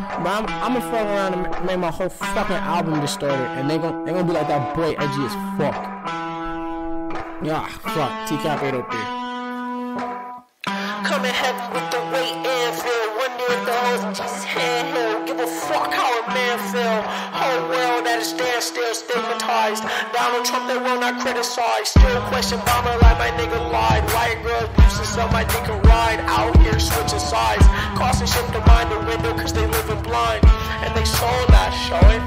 But I'm gonna fuck around and make my whole fucking album distorted, and they gonna be like, that boy edgy as fuck. Yeah, fuck. TCAP 803. Coming heavy with the weight and feel. One day the hoes in Jesus' hand held. Give a fuck how a man feel. Whole world at a standstill, stigmatized. Donald Trump, they will not criticize. Still question Obama like my nigga lied. White girls abusing so my nigga ride. Out here switching sides. Costing shit to mind the window cause they living blind. And they soul not showing.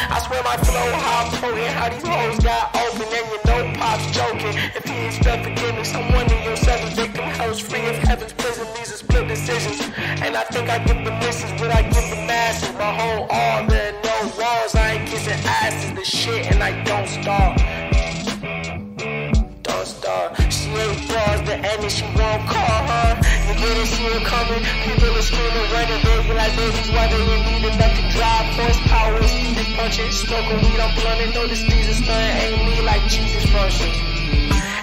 I swear my flow how potent. How these hoes got open and you know Pop's joking. If he ain't spelled forgiveness, I'm one of your 7 victim hoes free of heaven's prison. These are split decisions. And I think I give the misses what I give the masses. My whole all there are no walls. I ain't kissing asses the shit and I don't stop. Don't stop. She ain't bars the end and she won't call her. You didn't see her coming. People are screaming, running, baby like babies. Why they ain't needed that to drive horsepower. Steven punching, smoking weed, I'm blunting. Notice these is stunning, ain't me like Jesus function.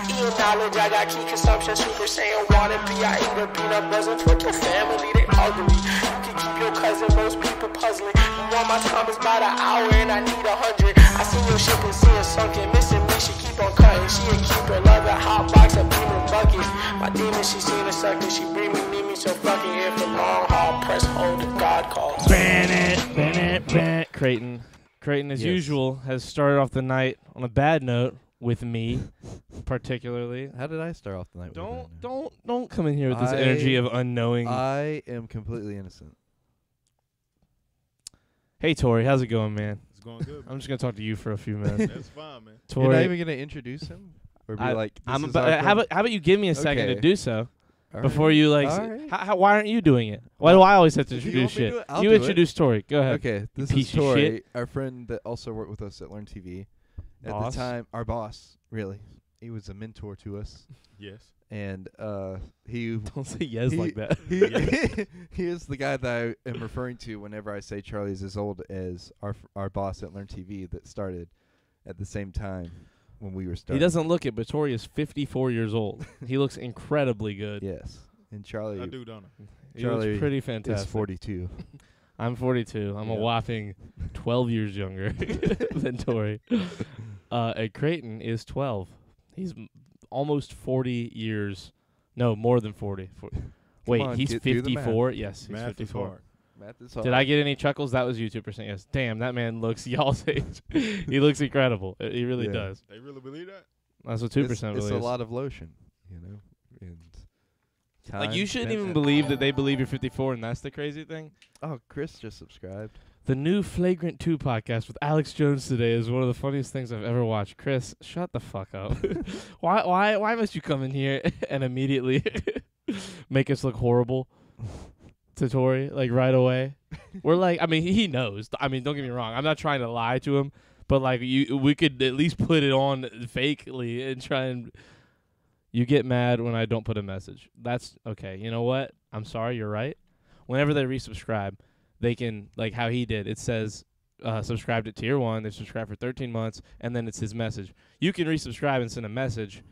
Eating knowledge, I got key consumption. Super Saiyan wanna be. I eat a peanut butter with your family, they ugly. You can keep your cousin, most people puzzling. You want my time is by the hour and I need 100. I seen your ship and see it sunken. Missing me, she keep on cutting. She a keeper, love it, hot box, a beaming bucket. My demon, she seen a sucker. She bring me, need me, so fucking here for long haul. Press hold if God calls. Bennett. Creighton, as usual, has started off the night on a bad note with me, particularly. How did I start off the night? Don't come in here with this energy of unknowing. I am completely innocent. Hey, Tori, how's it going, man? It's going good. I'm just gonna talk to you for a few minutes. That's fine, man. You're not Tori, even gonna introduce him, or be like, this I'm is about, our how friend? about you give me a second to Okay. do so All before right. you like. All right. Why aren't you doing it? Why do I always have to If you introduce want me to shit? do it, I'll You do it. introduce Tori. Go ahead. Okay, this piece is of Tori, shit. our friend that also worked with us at Learn TV. At Boss? the time, our boss, really. He was a mentor to us, Yes. and he Don't say yes he- like that. he is the guy that I am referring to whenever I say Charlie's as old as our boss at Learn TV that started at the same time when we were He starting. doesn't look it, but Tori is 54 years old. He looks incredibly good. Yes, and Charlie I do, don't I? He Charlie looks pretty is fantastic. 42. I'm 42. I'm a Yeah. whopping 12 years younger than Tori. And Creighton is 12. He's almost 40 years. No, more than 40. Wait, on, he's do the math. 54? Yes, he's Math is 54. hard. Math is hard. Did I get any chuckles? That was you 2%. Yes. Damn, that man looks y'all's age. He looks incredible. He really Yeah. does. They really believe that? That's what 2% It's believes. a lot of lotion, and Like, you time shouldn't spent even at- believe that they believe you're 54, and that's the crazy thing. Oh, Chris just subscribed. The new Flagrant 2 podcast with Alex Jones today is one of the funniest things I've ever watched. Chris, shut the fuck up. Why must you come in here and immediately make us look horrible to Tori, like, right away? We're like, I mean, he knows. I mean, don't get me wrong. I'm not trying to lie to him, but, like, we could at least put it on fakely and try and... You get mad when I don't put a message. That's okay. You know what? I'm sorry. You're right. Whenever they resubscribe, they can, like how he did. It says subscribed at tier 1. They subscribed for 13 months, and then it's his message. You can resubscribe and send a message,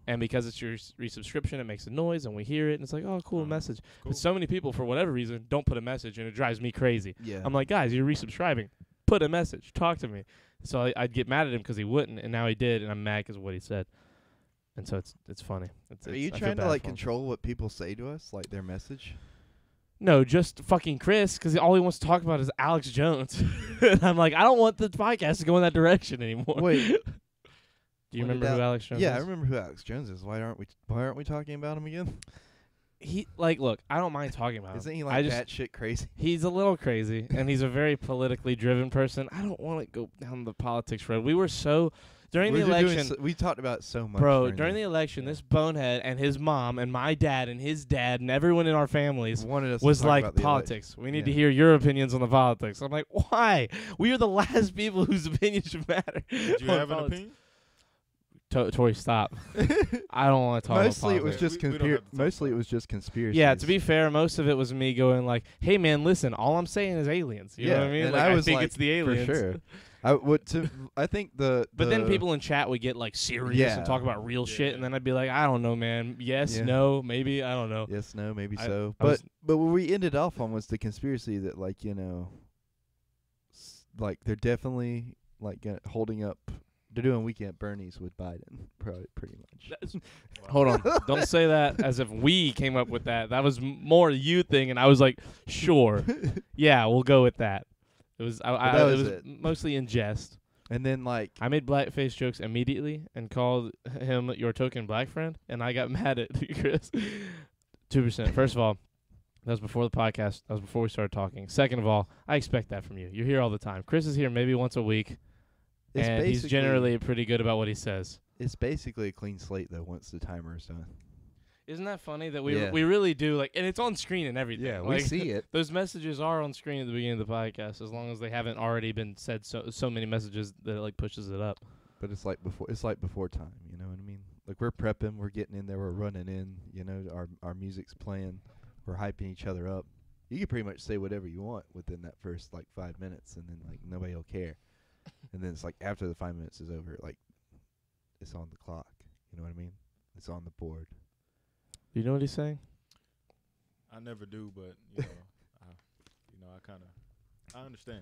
and because it's your resubscription, it makes a noise, and we hear it, and it's like, oh, cool message. Cool. But so many people, for whatever reason, don't put a message, and it drives me crazy. Yeah. I'm like, guys, you're resubscribing. Put a message. Talk to me. So I'd get mad at him because he wouldn't, and now he did, and I'm mad because of what he said. And so it's funny. Are you I feel trying to bad like for him. control what people say to us, like their message? No, just fucking Chris, because all he wants to talk about is Alex Jones. And I'm like, I don't want the podcast to go in that direction anymore. Wait. Do you When remember did who Alex Jones Yeah, I is? remember who Alex Jones is. Why aren't we talking about him again? He, like, look, I don't mind talking about Isn't him. he I like just, batshit crazy? He's a little crazy, and he's a very politically driven person. I don't want to go down the politics road. We were so... During the election... we talked about it so much. Bro, during the election, this bonehead and his mom and my dad and his dad and everyone in our families wanted us was to talk like, about the politics. We need to Yeah. hear your opinions on the politics. I'm like, why? We are the last people whose opinions should matter. Did you on have an politics. opinion? Tori, stop. I don't want to talk Mostly it about was politics. just We don't have to talk mostly it about was just conspiracy. Yeah, to be fair, most of it was me going like, hey, man, listen, all I'm saying is aliens. You know what I mean? and Like, I was think like, it's the aliens. for sure. I think But then people in chat would get like serious Yeah. and talk about real shit, and then I'd be like, I don't know, man. Yes, Yeah. no, maybe, I don't know. Yes, no, maybe I- so. I was- But what we ended off on was the conspiracy that, like, like they're definitely like holding up. They're doing weekend Bernies with Biden, probably pretty much. Hold on. Don't say that as if we came up with that. That was more a you thing, and I was like, sure. Yeah, we'll go with that. It was that was it was it. mostly in jest. And then like I made blackface jokes immediately and called him your token black friend, and I got mad at Chris. 2%. First of all, that was before the podcast. That was before we started talking. Second of all, I expect that from you. You're here all the time. Chris is here maybe once a week. it's And he's basically- generally pretty good about what he says. it's basically a clean slate though once the timer is done. Isn't that funny that we Yeah. we really do like, and it's on screen and everything. Yeah, we like, see it. those messages are on screen at the beginning of the podcast, as long as they haven't already been said so many messages that it like pushes it up. But it's like before time, you know what I mean? Like we're prepping, we're getting in there, we're running in, you know, our music's playing, we're hyping each other up. You can pretty much say whatever you want within that first like 5 minutes, and then like nobody will care. And then it's like after the 5 minutes is over, like it's on the clock. You know what I mean? It's on the board. Do you know what he's saying? I never do, but I understand.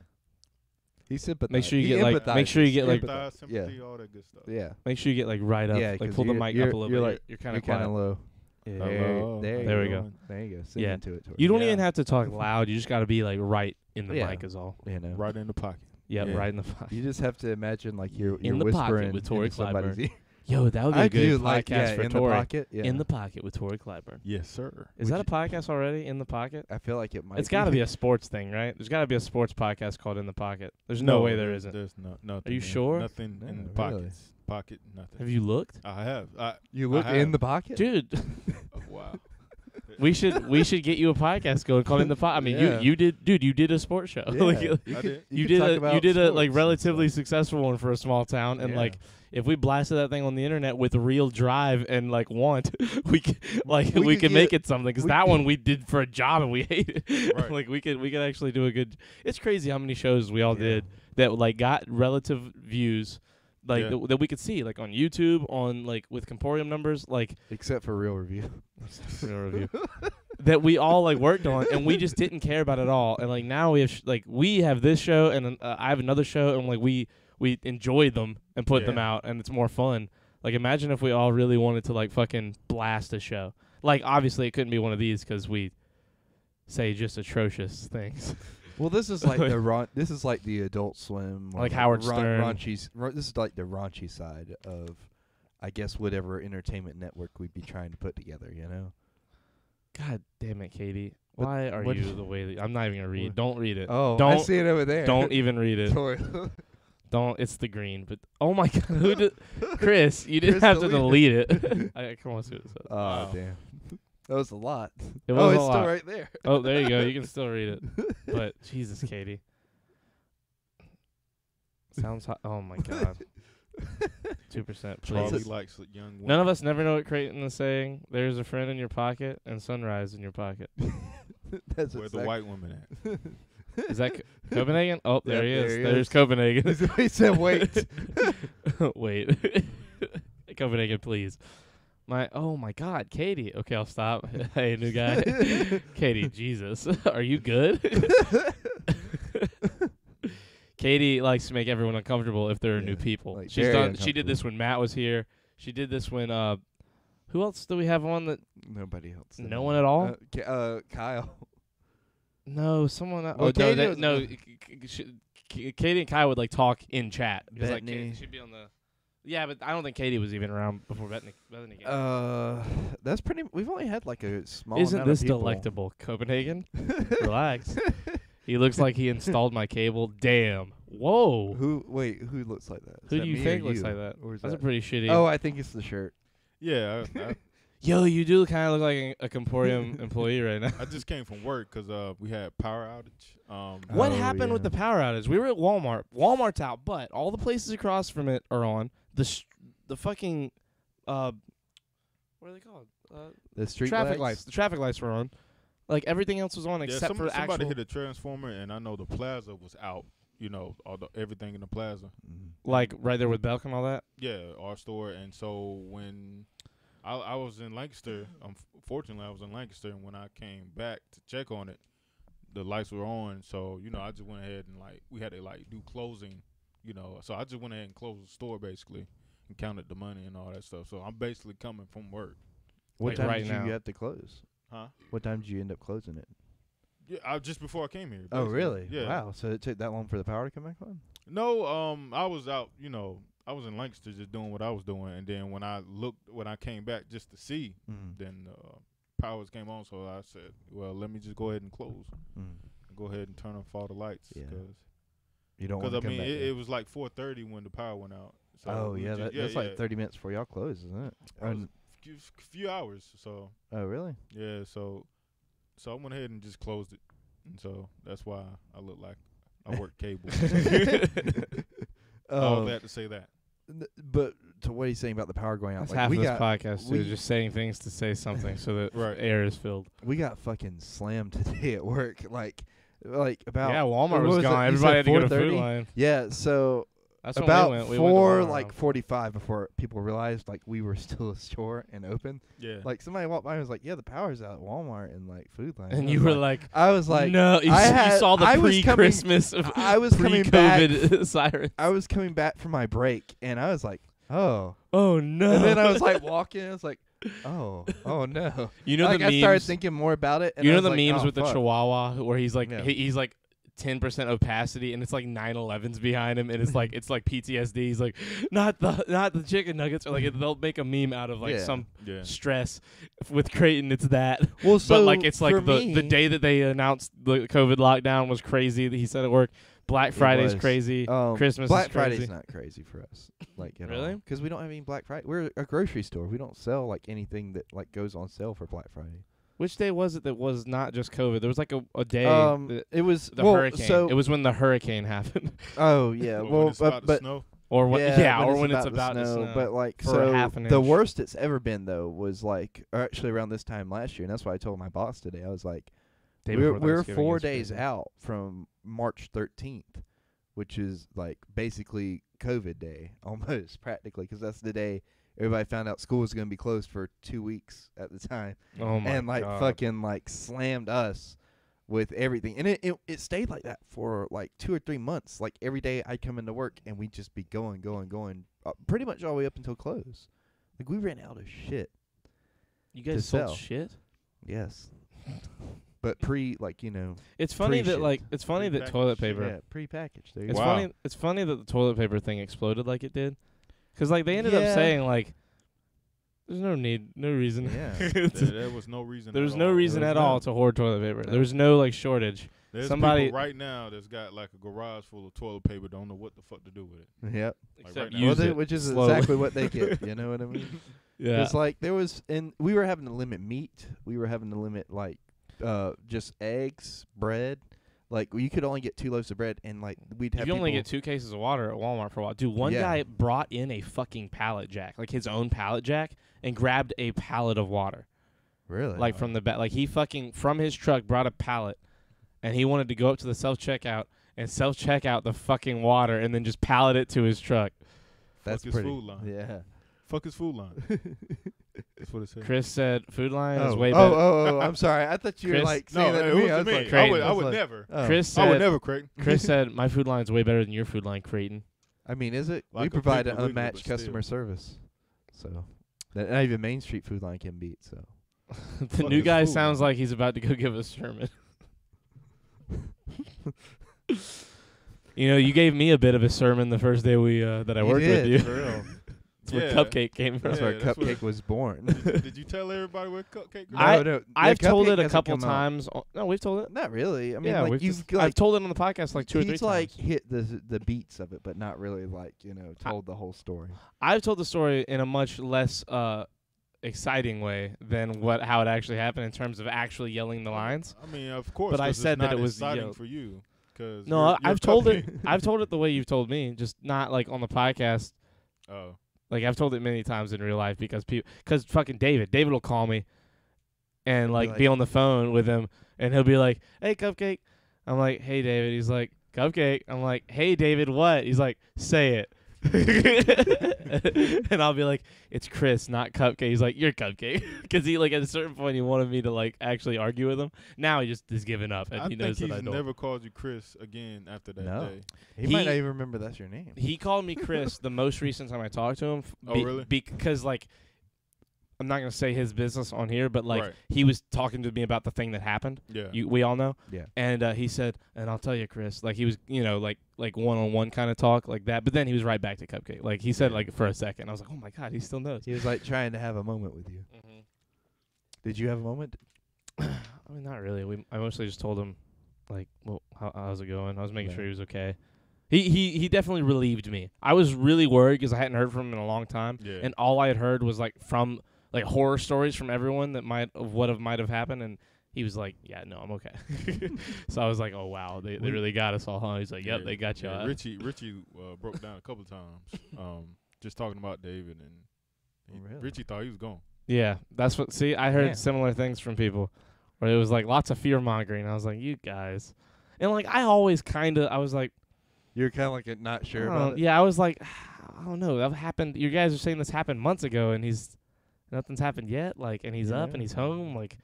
He sympathizes. Make sure you get like make sure you get like Sympathize, sympathy, all that good stuff. yeah. make sure you get like right up, Yeah, like 'cause pull the you're- mic you're- up a little you're bit. like- You're kind You're of kind of quiet. low. Hello. There we go. There you go. Sing Yeah. into it. Tori. You don't Yeah. even have to talk loud. You just got to be like right in the Yeah. mic is all. You know. Right in the pocket. Yep, Yeah. right in the pocket. You just have to imagine like you're In the pocket whispering with Tori into somebody's Clyburn. ear. Yo, that would be I a good do podcast like for in Tori. the pocket. Yeah. In the pocket with Tori Clyburn. Yes, sir. Is that a podcast already? In the pocket? I feel like it might. It's got to be a sports thing, right? There's got to be a sports podcast called In the Pocket. There's no way there isn't. There's nothing. you man. sure? Nothing No, in the really. pockets. Pocket, nothing. Have you looked, I have. You look I in have. the pocket. dude? Wow. we should get you a podcast going called In the Pocket. I mean, Yeah. you did a sports show. Yeah. Like, I did. you can talk did about a like sports and relatively stuff. successful one for a small town, and Yeah. like if we blasted that thing on the internet with real drive and like want, we could we could could make get- it something. Because we that could- one we did for a job and we hated it. Right. Like we could actually do a good. It's crazy how many shows we all Yeah. did that like got relative views. Like Yeah. that we could see, like on YouTube, on like with Comporium numbers, like Except for real review. real review, that we all like worked on, and we just didn't care about it at all. And like now we have we have this show, and I have another show, and like we enjoy them and put them Yeah. out, and it's more fun. Like imagine if we all really wanted to like fucking blast a show. Like obviously it couldn't be one of these because we say just atrocious things. Well, this is like this is like the Adult Swim, or Like Howard ran- Stern. This is like the raunchy side of, I guess, whatever entertainment network we'd be trying to put together. You know. God damn it, Katie! What- Why are what- you the way that I'm not even gonna read? What? Don't read it. Oh, I Don't- see it over there. Don't even read it. Tori. Don't. It's the green. But oh my god, who did? Chris, you didn't Chris have to deleted delete it. I come on, see what it says. Oh Wow. damn, that was a lot. It Oh, was it's a still lot. right there. Oh, there you go. You can still read it. But Jesus, Katie. Sounds hot. Oh my god. 2%, Charlie please. likes young women. None of us never know what Creighton is saying. There's a friend in your pocket and sunrise in your pocket. That's Where the exact- white women at? Is that Copenhagen? Oh, there he Yeah, is. there he There's is. Copenhagen. he said, "Wait." Wait. Copenhagen, please. Oh my God, Katie. Okay, I'll stop. Hey, new guy. Katie, Jesus. Are you good? Katie likes to make everyone uncomfortable if there are new Yeah, people. like She's very done. She did uncomfortable. this when Matt was here. She did this when who else do we have on that? Nobody else. did No it. one at all? Kyle. No, someone else. Well, Oh, no, Katie that, was- no. Katie and Kai would like talk in chat. 'Cause, like, Bethany. she'd be on the. Yeah, but I don't think Katie was even around before Bethany came. That's pretty. We've only had like a small. Isn't amount of this people. delectable, Copenhagen? Relax. He looks like he installed my cable. Damn. Whoa. Who? Wait. Who looks like that? Is Who that do you me or think looks you? like that? Or is That's a that? pretty shitty. Oh, I think it's the shirt. Yeah, Yo, you do kind of look like a Comporium employee right now. I just came from work 'cause we had power outage. What Oh, happened with yeah. the power outage? We were at Walmart. Walmart's out, but all the places across from it are on. The fucking what are they called? The street Traffic lights. The traffic lights were on. Like everything else was on Yeah, except for the somebody actual. hit a transformer, and I know the plaza was out. You know, everything in the plaza. Like right there with Belk and all that. Yeah, our store. And so when I was in Lancaster, fortunately I was in Lancaster, and when I came back to check on it, the lights were on, so I just went ahead and we had to do closing, so I just went ahead and closed the store basically and counted the money and all that stuff. So I'm basically coming from work. What Like time right did now. you have to close? Huh? What time did you end up closing it? Yeah, just before I came here. Oh, basically. really? Yeah. Wow. So it took that long for the power to come back on? No, I was out, I was in Lancaster just doing what I was doing, and then when I came back just to see, then powers came on, so I said, well, let me just go ahead and close. Go ahead and turn off all the lights. Yeah. Cause You don't want to I come mean, back. it was like 4:30 when the power went out. So Oh, we yeah. just- That's like 30 minutes before y'all close, isn't it? It was a few hours, so Oh, really? yeah, so I went ahead and just closed it, and so that's why I look like I work cable. All that to say that. But to what he's saying about the power going out, That's like half we of this got podcast. we- Is just saying things to say something so that Right. air is filled. we got fucking slammed today at work. Like about Yeah, what Walmart was it? gone. You Everybody said had to go to 4:30? Food Line. Yeah, so That's when about we went. We 45 before people realized like we were still a store and open. Yeah. Like somebody walked by and was like, "Yeah, the power's out at Walmart and like Food Line." And I you was were like, like, I was like, no, you, I you had- saw the I was coming- pre-Christmas, I was coming back. pre-COVID siren. I was coming back from my break and I was like, "Oh," Oh no! and then I was like walking. I was like, "Oh no." you know Like the I memes. started thinking more about it. And You I know was the like, memes oh, with the fuck. Chihuahua where he's like Yeah. he's like 10% opacity and it's like 9/11s behind him and it's like PTSD. He's like not the chicken nuggets, or like they'll make a meme out of like Yeah. some Yeah. stress with Creighton. It's that. Well, so But like it's like for the me, day that they announced the COVID lockdown was crazy. That he said at work. Black Friday's was. crazy. Christmas Black is crazy. Friday's not crazy for us. Like Really? Because we don't have any Black Friday. We're a grocery store. We don't sell like anything that like goes on sale for Black Friday. Which day was it that was not just COVID? There was like a day. that It was the well, hurricane. So it was when the hurricane happened, oh yeah, When well, it's about to but snow. or when when it's the about to snow. But like, for so half an the inch. worst it's ever been though was like actually around this time last year, and that's why I told my boss today. I was like, Day we're before Thanksgiving 4 is days crazy. out from March 13th, which is like basically COVID day almost practically, because that's the day everybody found out school was going to be closed for 2 weeks at the time. Oh my And like God. fucking like slammed us with everything, and it stayed like that for like 2 or 3 months. Like every day I'd come into work and we'd just be going pretty much all the way up until close. Like we ran out of shit. You to guys sold sell. shit. Yes. But It's funny that Pre-shit. like it's funny that toilet Pre-packaged paper. yeah, pre-packaged. There you It's go. Wow. funny. It's funny that the toilet paper thing exploded like it did, because like they ended up Yeah. saying like, there's no reason. Yeah. There was no reason. There was at no all. reason There at was all no- to hoard toilet paper. No. There was no like shortage. There's Somebody- people right now that's got like a garage full of toilet paper, don't know what the fuck to do with it. Yep. Except right now. use it Which is slowly. exactly what they get. You know what I mean? Yeah. It's like there was, and we were having to limit meat. We were having to limit like just eggs, bread. Like you could only get 2 loaves of bread, and like we'd have You only people- get 2 cases of water at Walmart for a while. Dude, one Yeah. guy brought in a fucking pallet jack, like his own pallet jack, and grabbed a pallet of water. really Like from the back. Like he fucking, from his truck, brought a pallet, and he wanted to go up to the self-checkout and self-checkout the fucking water and then just pallet it to his truck. That's Fuck his pretty. food line. Yeah. Fuck his food line. That's what it said. Chris said Food Line is Oh, way oh, better. oh, I'm sorry. I thought you were Chris- like No, saying that it to me. was I to was me. like, Creighton. I would like- never. oh. Chris I would said, never, Creighton. Chris said, my Food Line's way better than your Food Line, Creighton. I mean, is it? Like We a provide an Piggly Wiggly, unmatched but still. customer service, so that not even Main Street Food Line can beat. So The Fuck new his guy food sounds line. like he's about to go give a sermon. You know, you gave me a bit of a sermon the first day that I You worked did, with you. for real. That's where Yeah. Cupcake came from. That's Yeah, where that's what- Cupcake was born. Did you tell everybody where Cupcake grew I- up? No, I've yeah, told Cupcake it a hasn't couple come out. times. No, we've told it. Not really. I mean, Yeah, like we've you've just, like I've told it on the podcast like 2 or 3 he's times. like hit the beats of it, but not really like told the whole story. I've told the story in a much less exciting way than how it actually happened in terms of actually yelling the lines. I mean, of course. But I 'cause said it's that not it was exciting yelled. for you. Cause No, you're I've told Cupcake. it. I've told it the way you've told me, just not like on the podcast. Oh, Like I've told it many times in real life because fucking David will call me and Be like like- be on the phone with him, and he'll be like, "Hey, Cupcake." I'm like, "Hey, David." He's like, "Cupcake." I'm like, "Hey, David, what?" He's like, "Say it." And I'll be like, it's Chris, not Cupcake. He's like, you're Cupcake. Because he, like, at a certain point, he wanted me to, like, actually argue with him. Now he just is giving up, and I he knows think that I he's don't. never called you Chris again after that No. day. He He- might not even remember that's your name. He called me Chris the most recent time I talked to him. Oh, really? Because, like, I'm not going to say his business on here, but, like, Right. he was talking to me about the thing that happened. Yeah. We all know. Yeah. And he said, and I'll tell you, Chris, like, he was, you know, like one-on-one kind of talk like that. But then he was right back to Cupcake. Like, he said, like, for a second. I was like, oh, my God, he still knows. He was like trying to have a moment with you. Mm-hmm. Did you have a moment? I mean, not really. I mostly just told him, like, well, how's it going? I was making Yeah. sure he was okay. He definitely relieved me. I was really worried because I hadn't heard from him in a long time. Yeah. And all I had heard was, like, from, like, horror stories from everyone that might have happened. And he was like, yeah, no, I'm okay. So I was like, oh, wow, they really got us all, huh? He's like, yep, Yeah, they got you. yeah, Richie broke down a couple of times, just talking about David, and Really? Richie thought he was gone. Yeah, that's what. See, I heard Yeah. similar things from people, where it was like lots of fear mongering. I was like, you guys, and like I always I was like, You're kind of like not sure I about don't- it. yeah, I was like, I don't know. That happened. You guys are saying this happened months ago, and nothing's happened yet. Like, and he's up Yeah. and he's home. Like,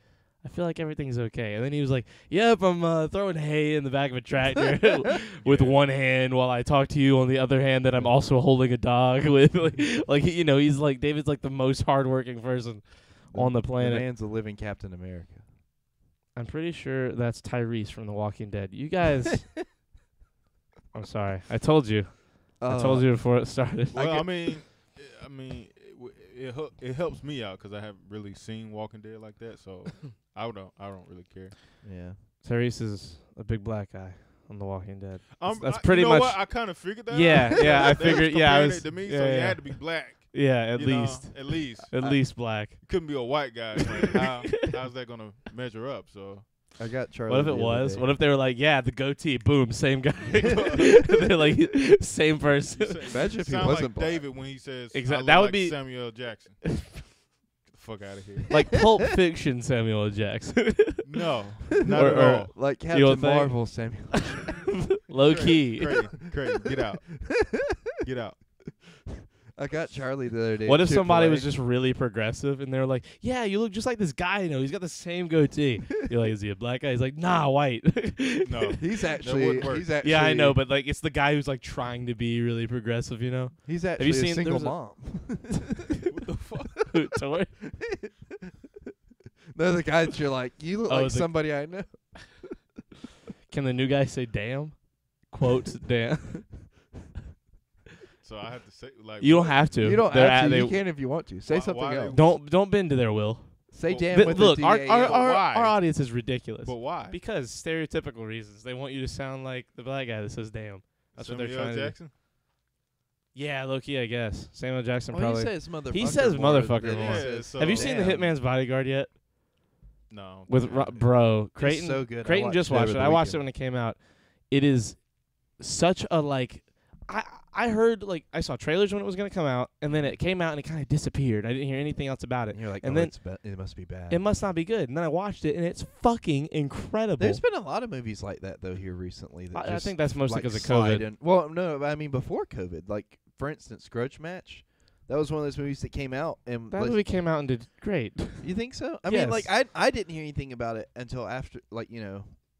I feel like everything's okay. And then he was like, yep, I'm throwing hay in the back of a tractor with one hand while I talk to you on the other hand that I'm also holding a dog with. Like you know, he's like David's like the most hardworking person on the planet. The man's a living Captain America. I'm pretty sure that's Tyrese from The Walking Dead. You guys, I'm sorry. I told you. I told you before it started. Well, I mean, it helps me out because I haven't really seen Walking Dead like that, so I don't really care. Yeah. Tyrese is a big black guy on The Walking Dead. That's I, pretty you know much. What? I kind of figured that. Yeah, out. yeah, I They was figured. Yeah, I comparing was. it to me, yeah, so he yeah. had to be black. Yeah, at you know, least. at least. At least black. Couldn't be a white guy. Like, how's that gonna measure up? So I got Charlie. What if the it other was? day. What if they were like, yeah, the goatee, boom, same guy. They're like, same person. Imagine if he sound wasn't like black. David when he says, Exact- I look that would like be- Samuel L. Jackson. Get the fuck out of here. Like Pulp Fiction Samuel L. Jackson. No, not Or- at or- all. Like don't Captain think? Marvel, Samuel. Low key. Crazy, get out. Get out. I got Charlie the other day. What at if somebody Chick-fil-A. was just really progressive and they were like, yeah, you look just like this guy, you know, he's got the same goatee. You're like, is he a black guy? He's like, nah, white. No. He's actually. wouldn't work. He's actually. Yeah, I know, but like it's the guy who's like trying to be really progressive, you know? he's you actually seen- a single there's a- mom. What the fuck? Tori? No, the guy that you're like, you look Oh, like the- somebody I know. Can the new guy say damn? Quotes damn. So I have to say, like, You don't what? have to. You don't They're have at- to. they- You can if you want to. Say Why- something why else. Don't bend to their will. Say Well, damn Th- with look, a our, D-A-M. Why? our audience is ridiculous. But why? Because stereotypical reasons. They want you to sound like the black guy that says damn. That's what they're Samuel L. trying to do. Jackson? Yeah, low-key, I guess. Samuel Jackson Well, probably. he says motherfucker. He says more motherfucker than he more. says So Have you seen The damn. Hitman's Bodyguard yet? No. With bro, Creighton. so good. I Creighton watched just it watched over it. the I watched it weekend. when it came out. It is such a like. I heard like I saw trailers when it was gonna come out, and then it came out and it kind of disappeared. I didn't hear anything else about it. And you're like, And oh, then- it must be bad. It must not be good. And then I watched it, and it's fucking incredible. There's been a lot of movies like that though here recently. That I just, think that's mostly like, because of slide COVID. in. Well, no, I mean before COVID. Like for instance, Grudge Match. That was one of those movies that came out and That like, movie came out and did great. You think so? I mean, like Yes. I didn't hear anything about it until after, like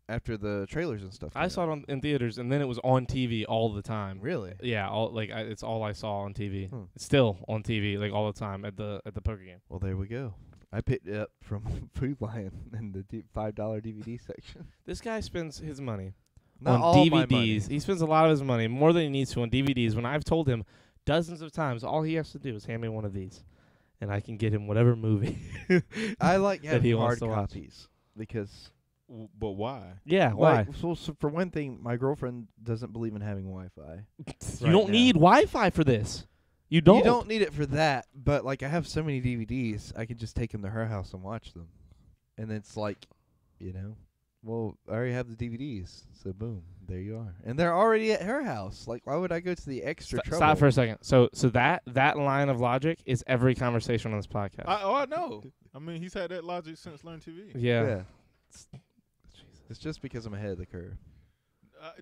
after the trailers and stuff. I saw it in theaters, and then it was on TV all the time. Really? Yeah, it's all I saw on TV. Hmm. It's still on TV like all the time at the poker game. Well, there we go. I picked it up from Food Lion in the $5 DVD section. This guy spends his money Not on all my money. DVDs. He spends a lot of his money, more than he needs to, on DVDs. When I've told him dozens of times, all he has to do is hand me one of these, and I can get him whatever movie. I like that he having wants hard to watch. copies because, But why? Yeah, why? like, so for one thing, my girlfriend doesn't believe in having Wi-Fi. You right don't now. need Wi-Fi for this. You don't. You don't need it for that, but like I have so many DVDs, I could just take them to her house and watch them, and it's like, well, I already have the DVDs, so boom, there you are, and they're already at her house. Like, why would I go to the extra trouble? Stop for a second. So that line of logic is every conversation on this podcast. I know. I mean, he's had that logic since Learn TV. yeah. It's just because I'm ahead of the curve.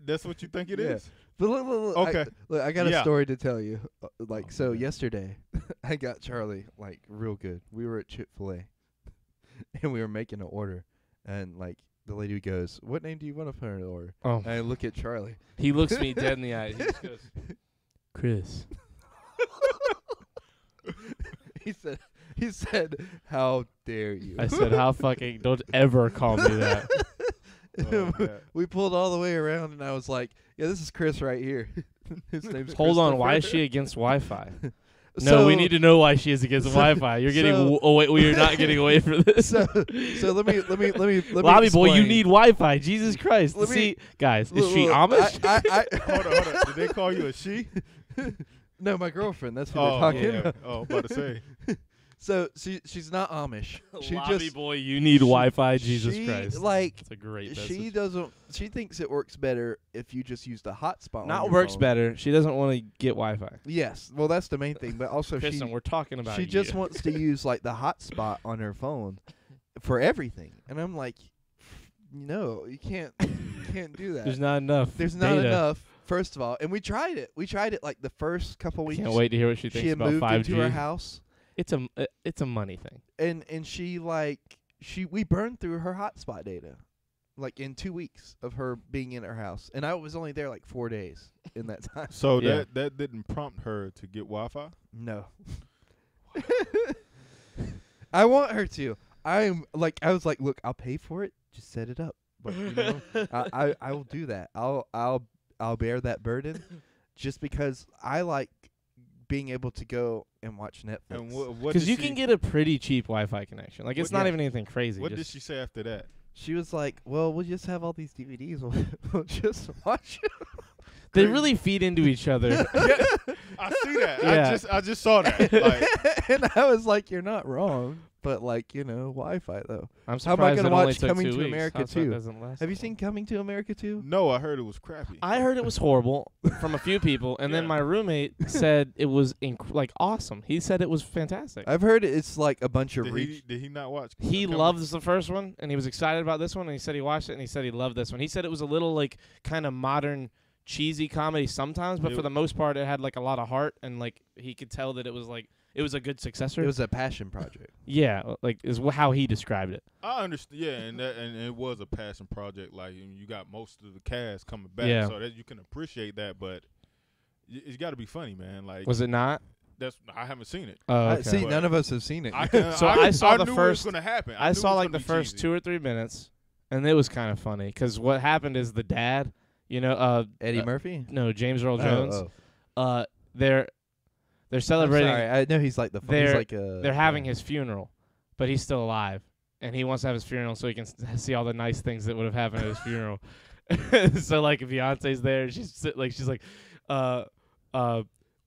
That's what you think it is? But look, Okay. I got a Yeah. story to tell you. Oh, So man. yesterday, I got Charlie like real good. We were at Chick-fil-A, and we were making an order, and like the lady goes, "What name do you want to put in the order?" Oh, And I look at Charlie. he looks me dead in the eye. He just goes, Chris. He said, "How dare you?" I said, how fucking, don't ever call me that. Oh, man. We pulled all the way around, and I was like, "Yeah, this is Chris right here." His name's Hold on, why is Christopher. she against Wi-Fi? No, So- we need to know why she is against Wi-Fi. You're getting so- away. Well, you're not getting away from this. So let me Lobby boy, you explain. need Wi-Fi. Jesus Christ. Let me- See, guys, is Look, she look, Amish? Hold on. Did they call you a she? No, my girlfriend. That's who Oh, they're talking yeah. about. Oh, about to say. So she's not Amish. She Lobby just boy, you need Wi-Fi. Jesus she, Christ. Like It's a great she message. doesn't. She thinks it works better if you just use the hotspot. on Not your works phone. better. She doesn't want to get Wi-Fi. Yes, well that's the main thing. But also Kristen, we're talking about she you. just wants to use like the hotspot on her phone for everything, and I'm like, no, you can't do that. There's not enough. There's not data. enough. First of all, and we tried it. We tried it like the first couple weeks. Can't wait to hear what she She thinks had about moved 5G. into her house, It's a money thing. and we burned through her hotspot data, like in 2 weeks of her being in her house, and I was only there like 4 days in that time. So Yeah. that didn't prompt her to get Wi-Fi? No. I want her to. I was like, look, I'll pay for it. Just set it up. But you know, I will do that. I'll bear that burden, just because I like being able to go and watch Netflix. And what Because did you she, can get a pretty cheap Wi-Fi connection. Like it's What- not yeah. even anything crazy. What did just she say after that? She was like, well, we'll just have all these DVDs. We'll just watch it. they really feed into each other. I see that. Yeah. I just saw that. Like, And I was like, you're not wrong. But like, Wi-Fi though. I'm How am I surprised gonna it only watch took Coming 2 to weeks. America How so it 2? doesn't last Have you that seen Coming to America 2? no, I heard it was crappy. I heard it was horrible from a few people, and then Yeah. my roommate said it was like awesome. He said it was fantastic. I've heard it's like a bunch of Did he not watch? He Coming- loves the first one, and he was excited about this one, and he said he watched it, and he said he loved this one. He said it was a little like kind of modern, cheesy comedy sometimes, but It- for the most part, it had like a lot of heart, and like he could tell that it was like it was a good successor. It was a passion project. yeah, like is how he described it. I understand. Yeah, and it was a passion project. Like you got most of the cast coming back, Yeah. so that you can appreciate that. But it's got to be funny, man. Like Was it not? I haven't seen it. Oh, okay. See, But- none of us have seen it. So I saw the knew first- it was gonna happen. I knew it saw was like gonna the be first cheesy. 2 or 3 minutes, and it was kind of funny because what happened is the dad, Eddie Murphy? no, James Earl Jones, Oh. they're I'm celebrating. sorry. I know he's like the. He's like a. They're having his funeral, but he's still alive, and he wants to have his funeral so he can see all the nice things that would have happened at his funeral. So like, Beyonce's there, she's like,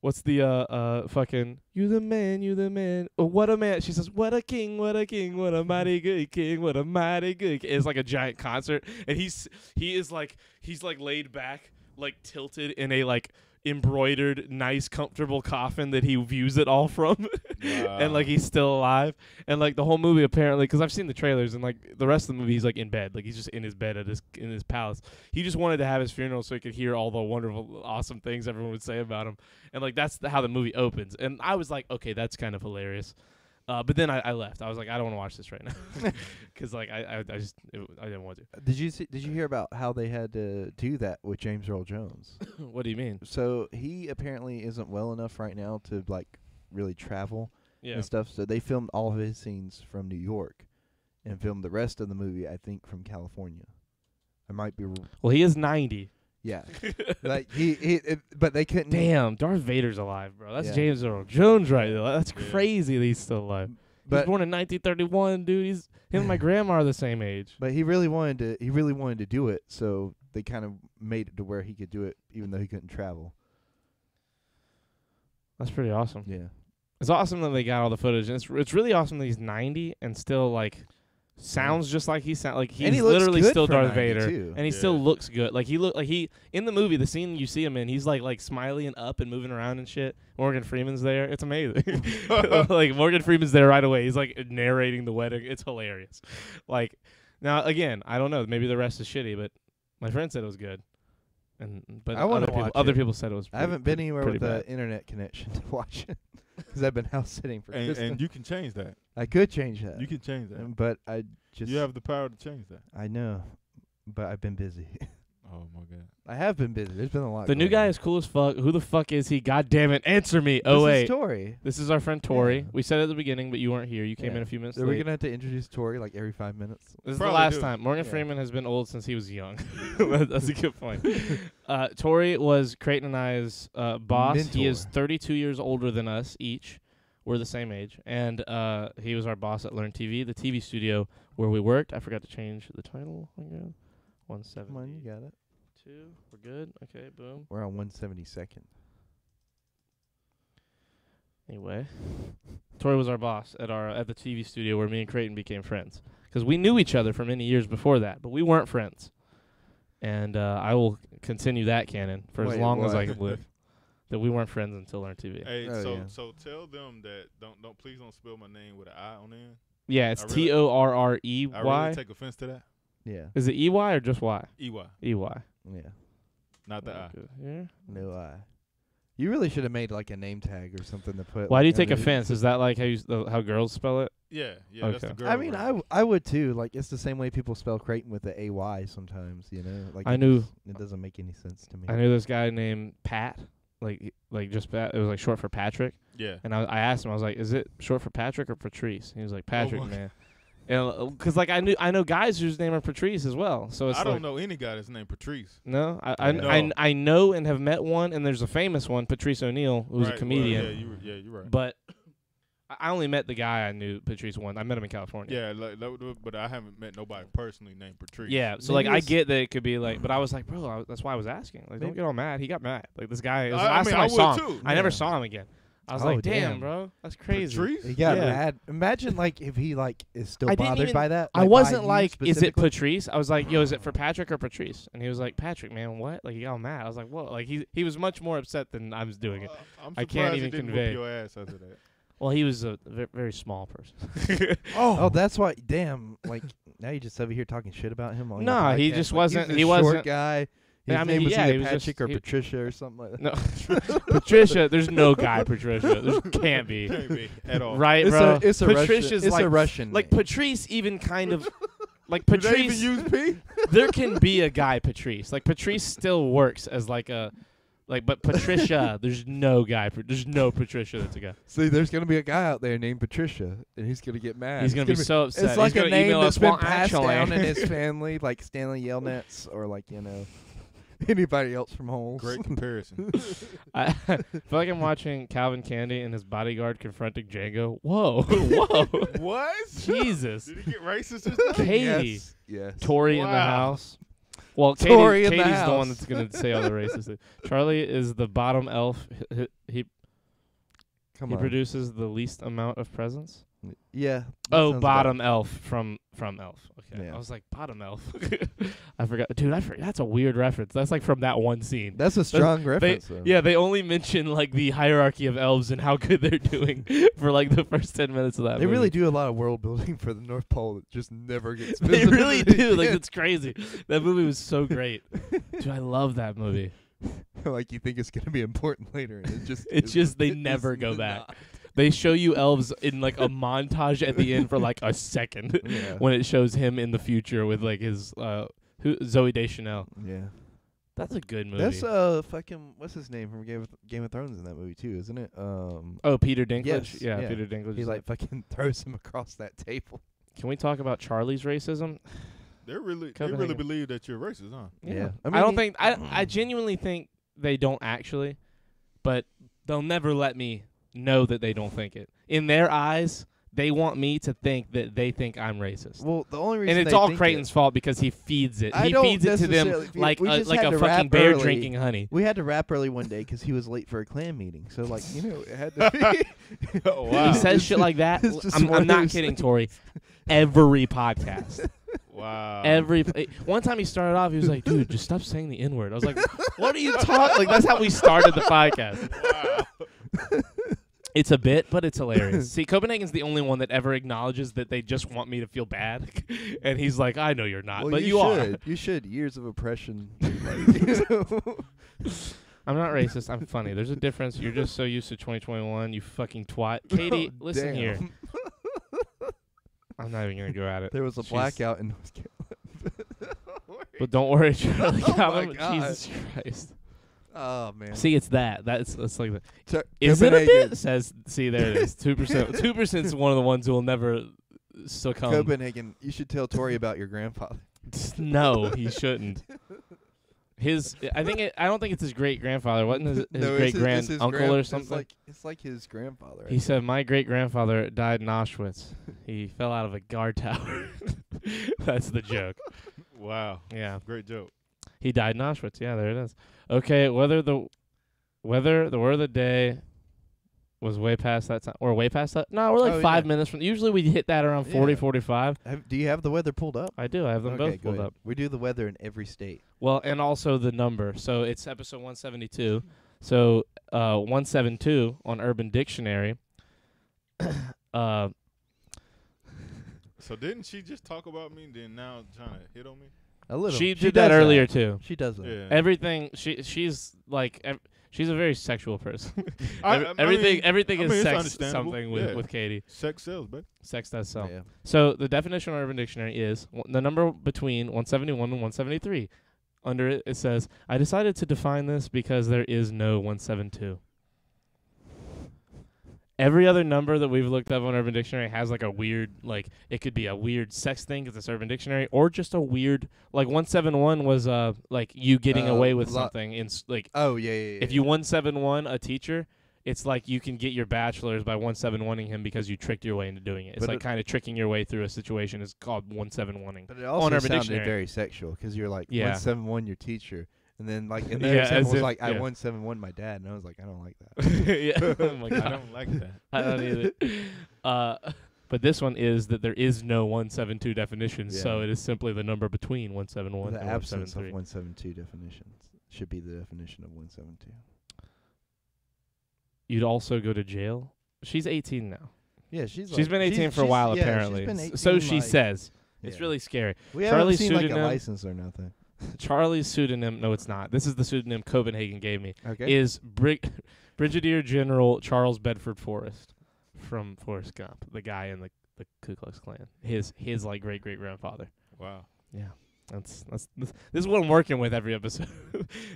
what's the fucking you the man, oh, what a man. She says, what a king, what a mighty good king, what a mighty good king. It's like a giant concert, and he's like laid back, like tilted in a like embroidered nice comfortable coffin that he views it all from. And like he's still alive, and like the whole movie apparently, because I've seen the trailers, and like the rest of the movie he's like in bed, like he's just in his bed in his palace. He just wanted to have his funeral so he could hear all the wonderful awesome things everyone would say about him, and like that's how the movie opens. And I was like, okay, that's kind of hilarious. But then I left. I was like, I don't want to watch this right now, because like I didn't want to. Did you hear about how they had to do that with James Earl Jones? What do you mean? So he apparently isn't well enough right now to like really travel Yeah. and stuff. So they filmed all of his scenes from New York, and filmed the rest of the movie, I think, from California. I might be. Well, he is 90. Yeah, like but they couldn't. Damn, Darth Vader's alive, bro. That's Yeah. James Earl Jones right there. That's Yeah. crazy that he's still alive. He was But born in 1931, dude. Him and my grandma are the same age. but he really wanted to. He really wanted to do it. So they kind of made it to where he could do it, even though he couldn't travel. That's pretty awesome. Yeah. It's awesome that they got all the footage. And it's really awesome that he's 90 and still like sounds just like he sound like he's And he looks literally good still for Darth 90 Vader, too. and he Yeah. still looks good. Like he in the movie, the scene you see him in, he's like smiley and up and moving around and shit. Morgan Freeman's there. It's amazing. Like Morgan Freeman's there right away. He's like narrating the wedding. It's hilarious. Like now again, I don't know. Maybe the rest is shitty, but my friend said it was good. but I wanna watch other it. people said it was. I haven't been anywhere pretty with bad. the internet connection to watch it because I've been house sitting for Kristen. And you can change that. I could change that. You can change that. But I just. You have the power to change that. I know, but I've been busy. Oh my god. I have been busy. There's been a lot. The new going guy on. is cool as fuck. Who the fuck is he? God damn it! Answer me. Oh This wait, is Tori. this is our friend Tori. Yeah. We said it at the beginning, but you weren't here. You came Yeah. in a few minutes Are we late. gonna have to introduce Tori like every 5 minutes? This is the Probably last do. time. Morgan Yeah. Freeman has been old since he was young. That's a good point. Tori was Creighton and I's boss. He is Mentor. 32 years older than us each. We're the same age. And he was our boss at Learn TV, the TV studio where we worked. I forgot to change the title again. 172. Come on, you got it. We're good. Okay, boom. We're on 172nd. Anyway, Tori was our boss at the TV studio where me and Creighton became friends. Because we knew each other for many years before that, but we weren't friends. And I will continue that canon for as Wait, long as what? I can live. That we weren't friends until Learn TV. Hey, Oh, yeah. so tell them that please don't spell my name with an I on the end. Yeah, it's I really- Torrey. I really take offense to that. Yeah. Is it EY or just Y? EY, EY. Yeah. not the I. Okay. Yeah. No I. You really should have made like a name tag or something to put. Why like, do you take under- offense? Is that like how girls spell it? Yeah, that's Okay. the girl. I mean, word. I would too. Like it's the same way people spell Creighton with the AY sometimes. You know, like I it knew- just- it doesn't make any sense to me. I knew this guy named Pat, like just Pat. It was like short for Patrick. Yeah. And I asked him, I was like, "Is it short for Patrick or Patrice?" He was like, "Patrick, my man." And because like I know guys whose name are Patrice as well. So it's I like, don't know any guy that's named Patrice. No, No. I know and have met one, and there's a famous one, Patrice O'Neal, who's Right, a well, comedian. you're right. But I only met the guy I knew, Patrice one. I met him in California. Yeah, but I haven't met nobody personally named Patrice. Yeah, so Maybe like I it's- get that it could be like, but I was like, bro, that's why I was asking. Like, don't Maybe- get all mad. He got mad. Like this guy. It was I the last mean, time I I saw would him. too. I never Yeah. saw him again. I was Oh, like, damn, damn. bro, that's crazy. Patrice? He got Yeah. mad. Imagine like if he like is still I didn't bothered even- by that. I like, by wasn't you like, is it specifically? Patrice? I was like, yo, is it for Patrick or Patrice? And he was like, Patrick, man, what? Like he got mad. I was like, whoa. Like he was much more upset than I was doing it. I'm I surprised can't he even didn't convey. whoop your ass after that. Well, he was a very small person. Oh, that's why. Damn. Like now you just over here talking shit about him. On your Nah, he podcast. just Like, wasn't- He's a he short wasn't- guy. His Yeah, I mean, name was yeah, either he was just- Patrick or he- Patricia or something like that. No, Patricia. There's no guy Patricia. There can't be. Can't be at all. Right, It's bro. a Patricia's Russian. It's like a Russian. like name. Patrice. Even kind of like Do they even Patrice. use P? There can be a guy Patrice. Like Patrice still works as like a. Like, but Patricia, there's no guy. There's no Patricia that's a guy. See, there's gonna be a guy out there named Patricia, and he's gonna get mad. He's gonna be so upset. It's like He's a gonna name email that's us, been "Well, passed actually." down in his family, like Stanley Yelnats, or like anybody else from Holes. Great comparison. I feel like I'm watching Calvin Candy and his bodyguard confronting Django. Whoa, whoa, What? Jesus. Did he get racist or something? Katie, Yes. Yes. Tori in the Wow. house. Well, Tori in the Katie's the one house. that's gonna say all the racist things. Charlie is the bottom elf. He Come he on. produces the least amount of presents. Yeah. that Oh, sounds bottom elf from Elf. Okay, Yeah. I was like bottom elf. I forgot, dude. I forgot. That's a weird reference. That's like from that one scene. That's a strong reference. though. Yeah, they only mention like the hierarchy of elves and how good they're doing for like the first 10 minutes of that. They movie. really do a lot of world building for the North Pole that just never gets They visited really do. Like again. it's crazy. That movie was so great. Dude, I love that movie. Like you think it's gonna be important later, and it just It's just they it never is go back. not. They show you elves in like a montage at the end for like a second Yeah. when it shows him in the future with like his Zoe Deschanel. Yeah. That's a good movie. That's fucking what's his name from Game of Thrones in that movie too, isn't it? Oh, Peter Dinklage. Yes, Yeah, yeah. Peter Dinklage. He is like fucking throws him across that table. Can we talk about Charlie's racism? They really Copenhagen. believe that you're racist, huh? Yeah. I, I mean, don't he- think I genuinely think they don't actually, but they'll never let me know that they don't think it. In their eyes, they want me to think that they think I'm racist. Well, the only reason And it's they all think Creighton's fault because he feeds it. I He don't feeds it to them necessarily feel- like we a just had fucking to wrap bear early. drinking honey. We had to wrap early one day because he was late for a clan meeting. So like it had to be. Oh, wow. He says shit like that. It's just I'm one of not those kidding, things. Tori. Every podcast. Wow. One time he started off, he was like, dude, just stop saying the N-word. I was like, what are you talking? Like, that's how we started the podcast. Wow. It's a bit, but it's hilarious. See, Copenhagen's the only one that ever acknowledges that they just want me to feel bad. And he's like, I know you're not, Well, but you are. should. You should. Years of oppression I'm not racist. I'm funny. There's a difference. You're just so used to 2021. You fucking twat. Katie, listen here. I'm not even gonna go at it. There was a She's- blackout in North Carolina. But don't worry, Charlie. Oh my Calvin, God. Jesus Christ. Oh man. See, it's that. That's like that. Tur- Is it a Copenhagen- bit? Says, see, there it is. 2%. 2% is one of the ones who will never succumb. Copenhagen, you should tell Tori about your grandfather. No, he shouldn't. I don't think it's his great grandfather. Wasn't his great grand uncle or something? It's like his grandfather. He said, "My great grandfather died in Auschwitz. He fell out of a guard tower." That's the joke. Wow. Yeah, Great joke. he died in Auschwitz. Yeah, there it is. Okay, whether the word of the day was way past that time, or way past that. No, we're like Oh, 5 yeah. minutes from. Usually we hit that around 40, Yeah. 45. Do you have the weather pulled up? I do. I have them Okay, both go pulled ahead. up. We do the weather in every state. Well, and also the number. So it's episode 172. So 172 on Urban Dictionary. So didn't she just talk about me, then now trying to hit on me? A little. She does did that earlier too. She does that. Yeah. Everything she's like she's a very sexual person. I Everything I is mean, it's sex understandable. something Yeah. with Katie. Sex sells, but Sex does sell. Yeah. So the definition on Urban Dictionary is the number between 171 and 173. Under it, it says, "I decided to define this because there is no 172." Every other number that we've looked up on Urban Dictionary has like a weird, like it could be a weird sex thing because it's Urban Dictionary, or just a weird, like 171 was like you getting away with something in like Oh yeah. if you 171 a teacher, it's like you can get your bachelor's by 171ing him because you tricked your way into doing it. It's But like kind of tricking your way through a situation is called 171ing. But it also Urban sounded Dictionary. very sexual because you're like Yeah. 171 your teacher, and then like in the Yeah, other example as was if- like I yeah. 171 my dad, and I was like I don't like that. Yeah. Oh my I God. don't like that. I don't either. But this one is that there is no 172 definition, so Yeah. it is simply the number between 171 The and absence of 173. 172 definitions should be the definition of 172. You'd also go to jail. She's 18 now. Yeah, she's Been 18 for a while, apparently. She's been 18, So she like- says. It's Yeah. really scary. We haven't Charlie's seen like a pseudonym- license or nothing. Charlie's pseudonym, no, it's not. This is the pseudonym Copenhagen gave me. Okay. Is Brigadier General Charles Bedford Forrest from Forrest Gump, the guy in the Ku Klux Klan. His like great grandfather. Wow. Yeah, this is what I'm working with every episode.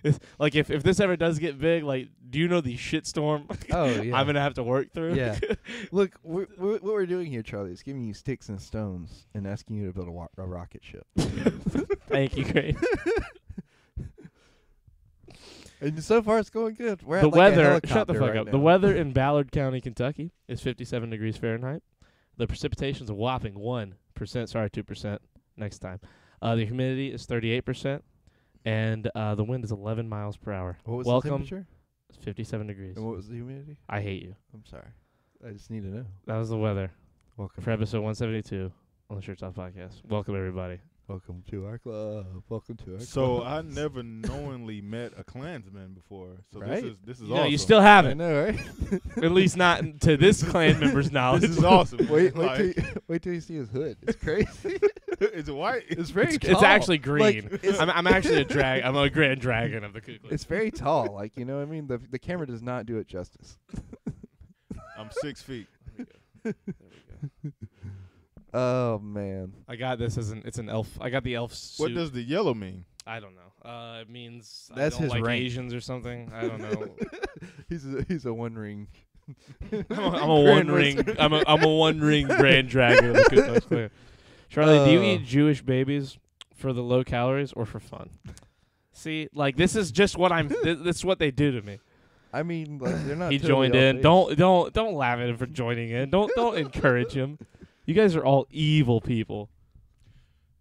It's like if this ever does get big, like, do you know the shitstorm Oh yeah. I'm gonna have to work through? Yeah. Look, what we're doing here, Charlie, is giving you sticks and stones and asking you to build a rocket ship. Thank you, great. And so far, it's going good. We're The at like a weather. Shut helicopter the fuck right up. now. The weather in Ballard County, Kentucky, is 57 degrees Fahrenheit. The precipitation's a whopping 1%. Sorry, 2% next time. The humidity is 38%, and the wind is 11 miles per hour. What was Welcome. the temperature? 57 degrees. And what was the humidity? I hate you. I'm sorry. I just need to know. That was the weather Welcome. for episode 172 on the Shirts Off Podcast. Welcome, everybody. Welcome to our club. Welcome to our So club. I never knowingly met a Klansman before. So Right? this is No, awesome. you still I haven't. know, right? At least not to this clan member's knowledge. This is awesome. wait Like, till you see his hood. It's crazy. it's white. It's very tall. It's actually green. Like, it's, I'm actually I'm a grand dragon of the Ku Klux. it's very tall. Like, you know what I mean? The camera does not do it justice. I'm 6 feet. There we go. Oh, man. I got this as it's an elf. I got the elf suit. What does the yellow mean? I don't know. It means That's I don't his like rank. Asians or something. I don't know. He's a one ring. I'm a one ring. I'm a one ring grand dragon of the Ku Klux Klan. Charlie, do you eat Jewish babies for the low calories or for fun? See, like this is just what I'm. This is what they do to me. I mean, like, they're not. He totally joined in. off base. Don't laugh at him for joining in. Don't encourage him. You guys are all evil people.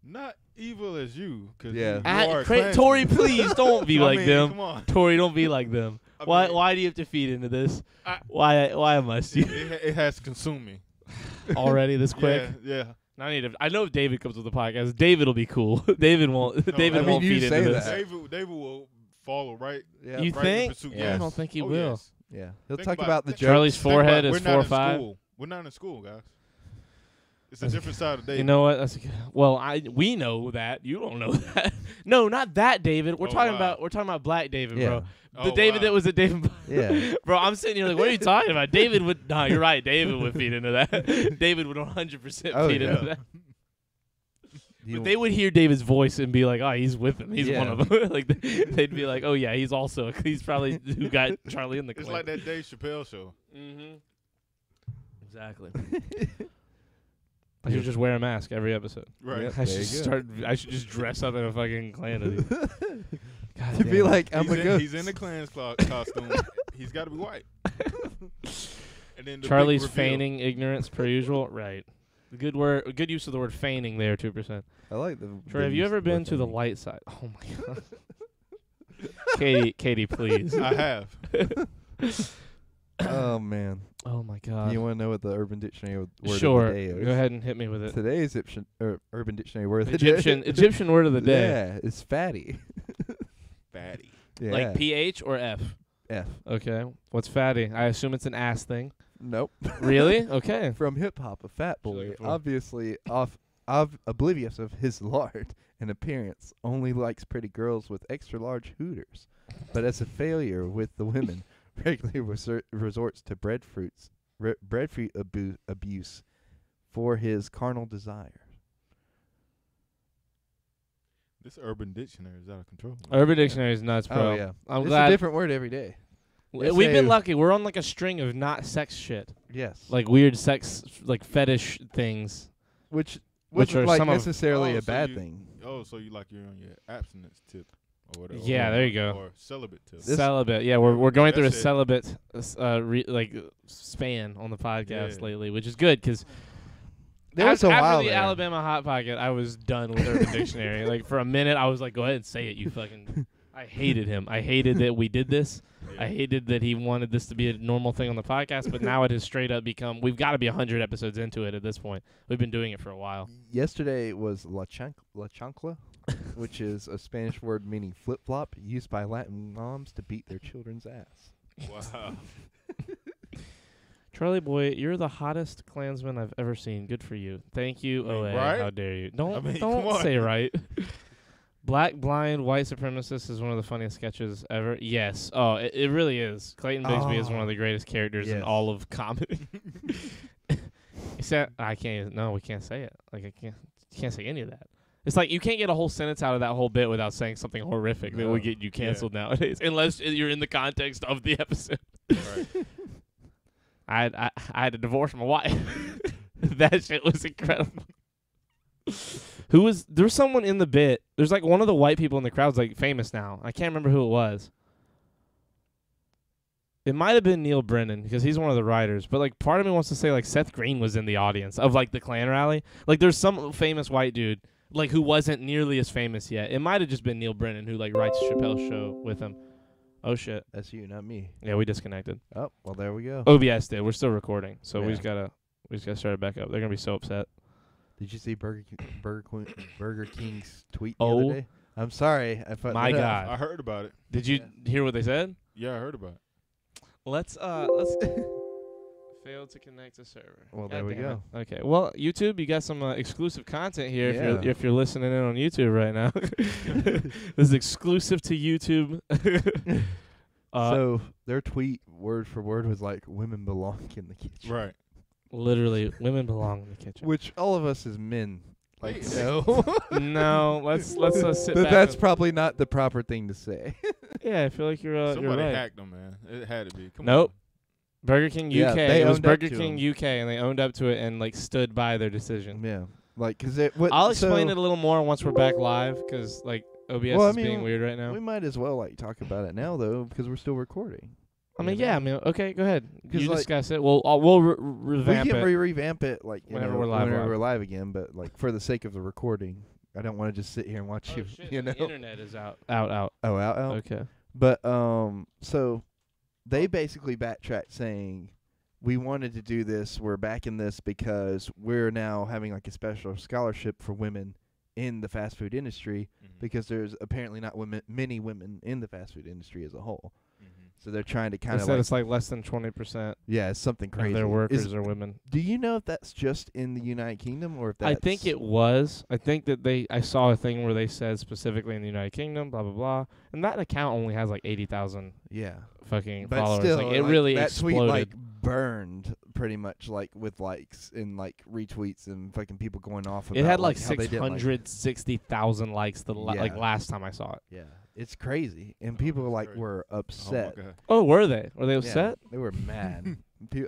Not evil as you, because Yeah. you are a Klansman. Tori, please don't be I like mean, them. Come on. Tori, don't be like them. I Why mean, why do you have to feed into this? I- Why must you it has consumed me. already this quick? Yeah. I know if David comes with the podcast, David will be cool. David won't. No, David I mean, won't you feed say into that. this. David will follow right. Yeah. You right in think? pursuit. Yeah. I don't think he Oh, will. yes. Yeah. He'll Think talk about about the it. jokes. Charlie's Think forehead about it. is We're not 4'5". in school. We're not in school, guys. It's a different side of David. You know what? We know that. You don't know that. No, not that David. We're talking about Black David, bro. The David that was at David. Yeah. Bro, I'm sitting here like, what are you talking about? David would. No, you're right. David would feed into that. David would 100% feed into that. But they would hear David's voice and be like, "Oh, he's with him. He's one of them." Like they'd be like, "Oh yeah, he's probably who got Charlie in the." It's like that Dave Chappelle show. Mm-hmm. Exactly. I should just wear a mask every episode. Right. Yep, I should just dress up in a fucking Klan hoodie. God to be damn. like, I'm a ghost. He's in the Klan's costume. He's got to be white. And then the Charlie's big reveal. feigning ignorance per usual. Right. Good use of the word feigning there. 2%. I like the. Troy, have you ever been to the light side? Oh my god. Katie, please. I have. Oh man. Oh my god. You want to know what the Urban Dictionary word Sure. of the day is? Go ahead and hit me with it. Today's Urban Dictionary word of the day. Egyptian word of the day. Yeah, it's fatty. Fatty. Yeah. Like PH or F? F. Okay. What's fatty? I assume it's an ass thing. Nope. Really? Okay. From hip hop, a fat boy, Looking for- obviously oblivious of his lard and appearance, only likes pretty girls with extra large hooters. But as a failure with the women, regularly resorts to breadfruit abuse for his carnal desire. This Urban Dictionary is out of control. Urban Dictionary is nuts, bro. Oh yeah, I'm it's glad. a different word every day. We've say- been lucky. We're on like a string of not sex shit, Yes, like weird sex, like fetish things. which which wasn't are like some of- necessarily Oh, a so bad you- thing. Oh, so you're on your abstinence tip or whatever. Yeah, or, there you go. Or celibate tip. This- Celibate. Yeah, we're going through a That's it. celibate span on the podcast Yeah. lately, which is good because There was a while after the there. Alabama Hot Pocket, I was done with Urban Dictionary. Like for a minute, I was like, "Go ahead and say it, you fucking." I hated him. I hated that we did this. Yeah. I hated that he wanted this to be a normal thing on the podcast, but now it has straight up become. We've got to be 100 episodes into it at this point. We've been doing it for a while. Yesterday was la chancla, which is a Spanish word meaning flip-flop, used by Latin moms to beat their children's ass. Wow. Charlie boy, you're the hottest Klansman I've ever seen. Good for you. Thank you, I mean, OA. right? How dare you? Don't I mean, don't come on. say right. Black blind white supremacist is one of the funniest sketches ever. Yes. Oh, it really is. Clayton Bigsby is one of the greatest characters in Yes. all of comedy. Except I can't. No, we can't say it. Like I can't say any of that. It's like you can't get a whole sentence out of that whole bit without saying something horrific that No. would get you canceled nowadays, unless you're in the context of the episode. Right. I had to divorce my wife. That shit was incredible. There's someone in the bit. There's like one of the white people in the crowd's like famous now. I can't remember who it was. It might have been Neil Brennan because he's one of the writers. But like part of me wants to say like Seth Green was in the audience of like the Klan rally. Like there's some famous white dude like who wasn't nearly as famous yet. It might have just been Neil Brennan who like writes Chappelle's show with him. Oh shit. That's you, not me. Yeah, we disconnected. Oh, well, there we go. OBS did. We're still recording, so we Yeah. just gotta start it back up. They're gonna be so upset. Did you see Burger King's tweet Oh. the other day? I'm sorry. I fucked My it up. God. I heard about it. Did you hear what they said? Yeah, I heard about it. Let's failed to connect to server. Well, God there we damn go. it. Okay. Well, YouTube, you got some exclusive content here Yeah. if you're listening in on YouTube right now. This is exclusive to YouTube. So their tweet, word for word, was like, "Women belong in the kitchen," Right. Literally, women belong in the kitchen. which all of us as men like Wait, know. No, let's sit But back. that's and- probably not the proper thing to say. yeah, I feel like you're Somebody right. hacked them, man. It had to be. Come Nope. Burger King UK. Yeah, they It was owned up Burger to King 'em. UK, and they owned up to it and like stood by their decision. Yeah, like because it. I'll explain it a little more once we're back live, because like OBS Well, I is mean, being weird right now. We might as well like talk about it now though, because we're still recording. I mean, you yeah. I know? mean, okay, go ahead. 'Cause, You like, discuss it. We'll revamp we can it. revamp it like you Whenever know, we're live, whenever live. we're live again. But like for the sake of the recording, I don't want to just sit here and watch Oh, you. shit, You know. the internet is out. Oh, out. Okay. But so they basically backtracked saying we wanted to do this. We're backing this because we're now having like a special scholarship for women in the fast food industry Mhm. because there's apparently not many women in the fast food industry as a whole. Mhm. So they're trying to They kind of said like, it's like less than 20% yeah, it's something of crazy. their workers are women. Do you know if that's just in the United Kingdom or if that's I think it was. I think that I saw a thing where they said specifically in the United Kingdom, blah blah blah, and that account only has like 80,000 yeah. fucking But followers. still, Like, it really that exploded. tweet like burned pretty much like with likes and like retweets and fucking people going off about it had like how they didn't like it. 660,000 likes like Yeah. last time I saw it. Yeah, it's crazy, and people that's like crazy. were Oh my upset. God. Oh, were they? Were they Yeah, upset? they were mad.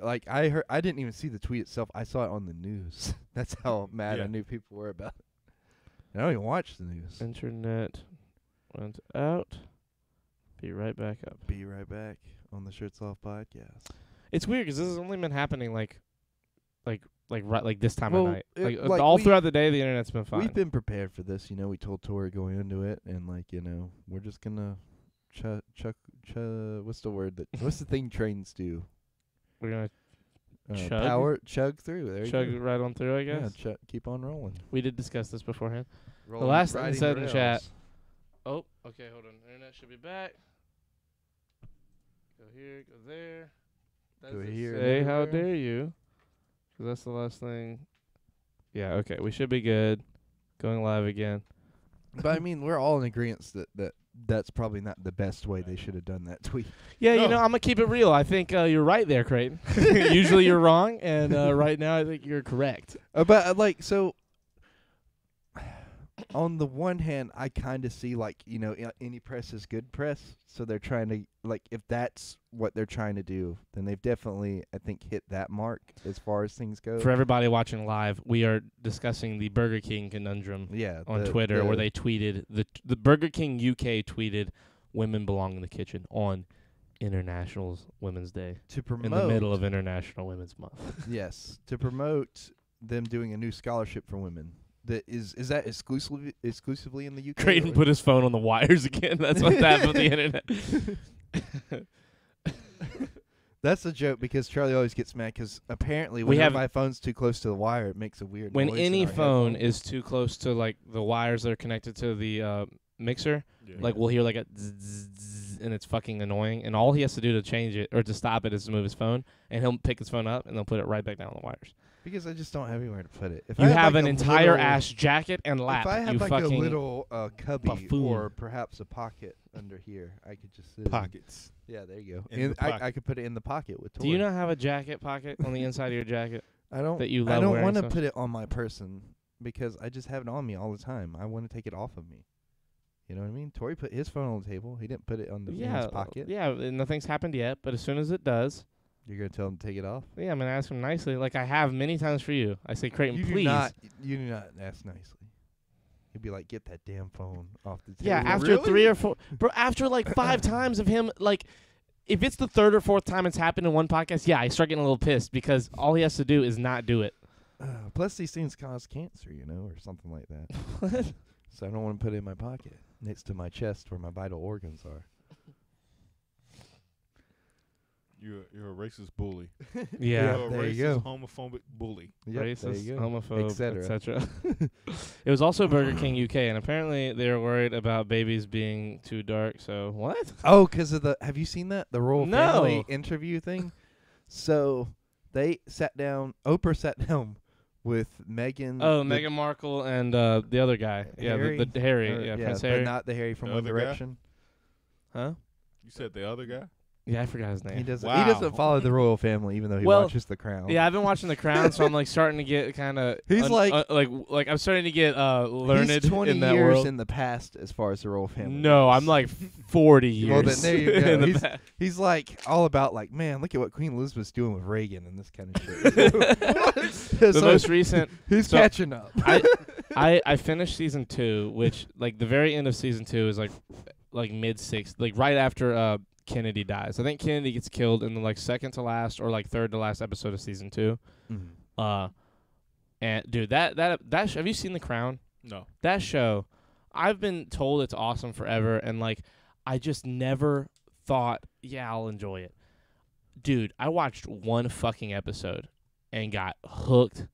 Like I didn't even see the tweet itself. I saw it on the news. That's how mad Yeah. I knew people were about it. And I don't even watch the news. Internet went out. Be right back up. Be right back on the Shirts Off podcast. It's weird because this has only been happening like right like this time Well, of night. it- Like, like all we- throughout the day, the internet's been fine. We've been prepared for this. You know, we told Tori going into it, and like we're just gonna what's the word that what's the thing trains do? We're gonna Chug through. There chug you go. right on through, I Yeah, guess. keep on rolling. We did discuss this beforehand. Rolling, last thing riding said the in chat- rails. Oh, okay, hold on. Internet should be back. Go here, go there. Go Does it here and say how everywhere. dare you? 'Cause that's the last thing. Yeah, okay, we should be good. Going live again. But I mean, we're all in agreement that's probably not the best way they should have done that tweet. Yeah, you No. know, I'm gonna keep it real. I think you're right there, Creighton. Usually you're wrong, and right now I think you're correct. But like, so on the one hand, I kind of see like any press is good press. So they're trying to like if that's what they're trying to do, then they've definitely I think hit that mark as far as things go. For everybody watching live, we are discussing the Burger King conundrum yeah, on Twitter, where they tweeted the Burger King UK tweeted, "Women belong in the kitchen" on International Women's Day to promote in the middle of International Women's Month. yes, to promote them doing a new scholarship for women. That is that exclusively in the UK? Creighton or- put his phone on the wires again. That's what happened with the internet. That's a joke because Charlie always gets mad because apparently We when have- my phone's too close to the wire, it makes a weird When noise in any our phone headphones. is too close to like the wires that are connected to the mixer, Yeah. like we'll hear like a zzz, and it's fucking annoying. And all he has to do to change it or to stop it is to move his phone, and he'll pick his phone up and they'll put it right back down on the wires. Because I just don't have anywhere to put it. If You I have like an a entire little- ass jacket and lap. If I had you like fucking a little cubby buffoon. or perhaps a pocket under here, I could just sit in. Pockets. Yeah, there you go. In the pocket. I could put it in the pocket with Do you Tori. not have a jacket pocket on the inside of your jacket? I don't. that you I love don't wearing want to so- put it on my person because I just have it on me all the time. I want to take it off of me. You know what I mean? Tori put his phone on the table. He didn't put it on in his pocket. Yeah, nothing's happened yet, but as soon as it does, You're gonna tell him to take it off. yeah, I'm gonna ask him nicely, like I have many times for you. I say, Creighton, You please. do not ask nicely. He'd be like, "Get that damn phone off the table." Yeah, after Really? 3 or 4, bro, after like 5 times of him, like, if it's the 3rd or 4th time it's happened in one podcast, yeah, I start getting a little pissed because all he has to do is not do it. Plus, these things cause cancer, or something like that. What? So I don't want to put it in my pocket next to my chest where my vital organs are. You're a racist bully. Yeah. You're a there racist, you go. homophobic bully. Yep, there Racist, you go. homophobe, Etc. etc. It was also Burger King UK, and apparently they were worried about babies being too dark. So what? Oh, because of the. Have you seen that the royal No. family interview thing? So they sat down. Oprah sat down with Meghan. Oh, the- Meghan Markle and the other guy. Harry? Yeah, the Harry. or- Yeah, yeah, Prince but Harry. not the Harry from The One other guy? Direction. Huh? You said the other guy? Yeah, I forgot his name. He doesn't. Wow. He doesn't follow the royal family, even though he Well, watches The Crown. Yeah, I've been watching The Crown, so I'm like starting to get kind of. He's like I'm starting to get learned he's 20 in that years world. in the past as far as the royal family. No, goes. I'm like 40 years. Well, then there you go. in the He's- past. He's like all about like, man, look at what Queen Elizabeth's doing with Reagan and this kind of shit. The So most recent. he's so- catching up. I finished season 2, which like the very end of season 2 is like mid-6, like right after Kennedy dies. I think Kennedy gets killed in the like second to last or like third to last episode of season 2. And dude, that have you seen The Crown? No. That show, I've been told it's awesome forever, and like I just never thought, yeah, I'll enjoy it. Dude, I watched one fucking episode and got hooked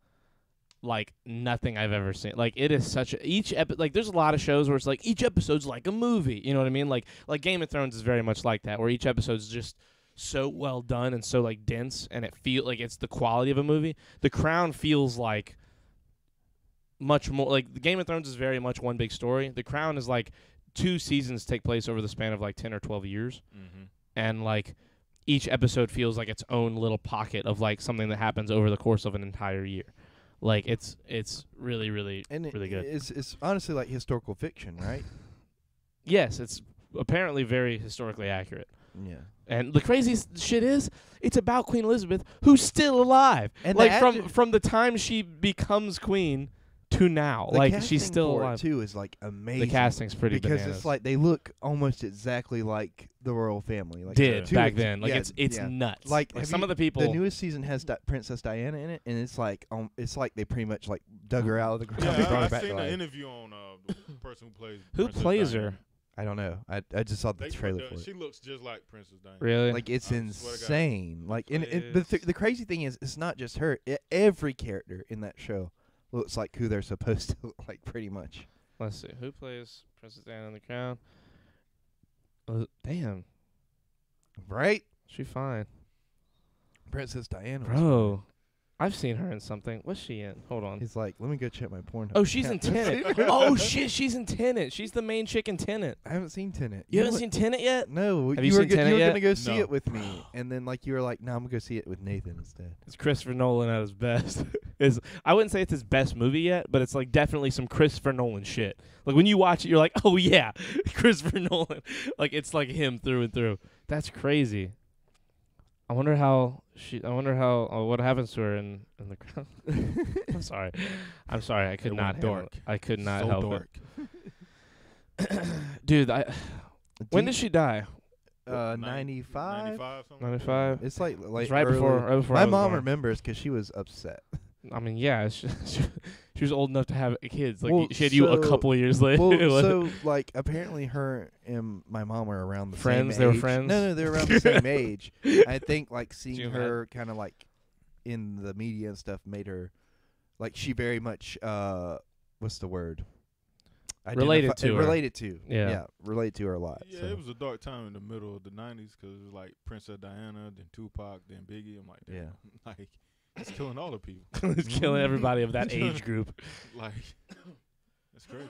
like nothing I've ever seen. Like it is such a like there's a lot of shows where it's like each episode's like a movie. You know what I mean? Like Game of Thrones is very much like that, where each episode's just so well done and so like dense, and it feel like it's the quality of a movie. The Crown feels like much more like the Game of Thrones is very much one big story. The Crown is like 2 seasons take place over the span of like 10 or 12 years, and like each episode feels like its own little pocket of like something that happens over the course of an entire year. Like it's really really really good. It's honestly like historical fiction, right? Yes, it's apparently very historically accurate. Yeah. And the crazy shit is, it's about Queen Elizabeth, who's still alive. And like from the time she becomes queen to now, like she's still for alive. it too is like amazing. The casting's pretty because bananas. it's like they look almost exactly like the royal family. Like did back of, then. Like yeah, it's yeah. nuts. Like some of the people. The newest season has Princess Diana in it, and it's like they pretty much like dug her out of the ground. Yeah, and brought her I back seen to an life. interview on the person who plays. Who Princess plays Diana. her? I don't know. I just saw the They trailer put for the- it. She looks just like Princess Diana. Really? Like it's I swear to God. insane. Like and Please. the crazy thing is, it's not just her. Every character in that show looks like who they're supposed to look like, pretty much. Let's see. Who plays Princess Diana in The Crown? Damn, Right? she fine. Princess Diana. was Bro, I've seen her in something. What's she in? Hold on. He's like, let me go check my porn. Oh, she's in Tenet. Oh shit, she's in Tenet. She's the main chick in Tenet. I haven't seen Tenet. You know haven't what? seen Tenet yet? No. Have you were seen you Tenet were yet? gonna go see No. it with me, and then like you were like, no, I'm gonna go see it with Nathan instead. It's Christopher Nolan at his best. I wouldn't say it's his best movie yet, but it's like definitely some Christopher Nolan shit. Like when you watch it, you're like, oh yeah, Christopher Nolan. Like it's like him through and through. That's crazy. I wonder what happens to her in the Crown. I'm sorry. I could It not went handle dark. it. I could not So help dark. it. Dude, when did she die? 95. 95, something 95? It's like It's right before early. I My was mom born. remembers because she was upset. I mean, yeah, she was old enough to have kids. Like Well, she had you a so- couple of years later. Well, so like apparently her and my mom are around the Friends? same They were age. friends? No, they're around the same age. I think like seeing Jim her kind of like in the media and stuff made her like she very much what's the word? Related to her. Related to. Yeah. Related to her a lot. Yeah, so. it was a dark time in the middle of the 90s because it was like Princess Diana, then Tupac, then Biggie. I'm like, damn, Yeah. like it's killing all the people. It's killing everybody of that age group. Like, that's crazy.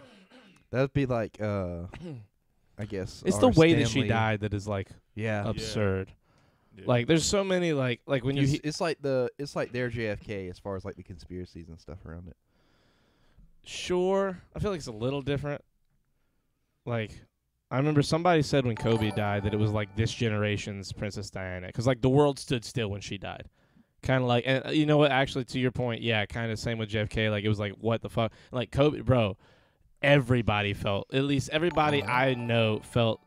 That'd be like I guess It's the our way that she Stanley- died that is like Yeah. absurd. Yeah. Like there's so many like when you It's like their JFK as far as like the conspiracies and stuff around it. sure, I feel like it's a little different. Like I remember somebody said when Kobe died that it was like this generation's Princess Diana because like the world stood still when she died. Kind of like, and you know what? Actually, to your point, yeah, kind of same with JFK. Like it was like, what the fuck? Like Kobe, bro. Everybody felt, at least everybody I know felt.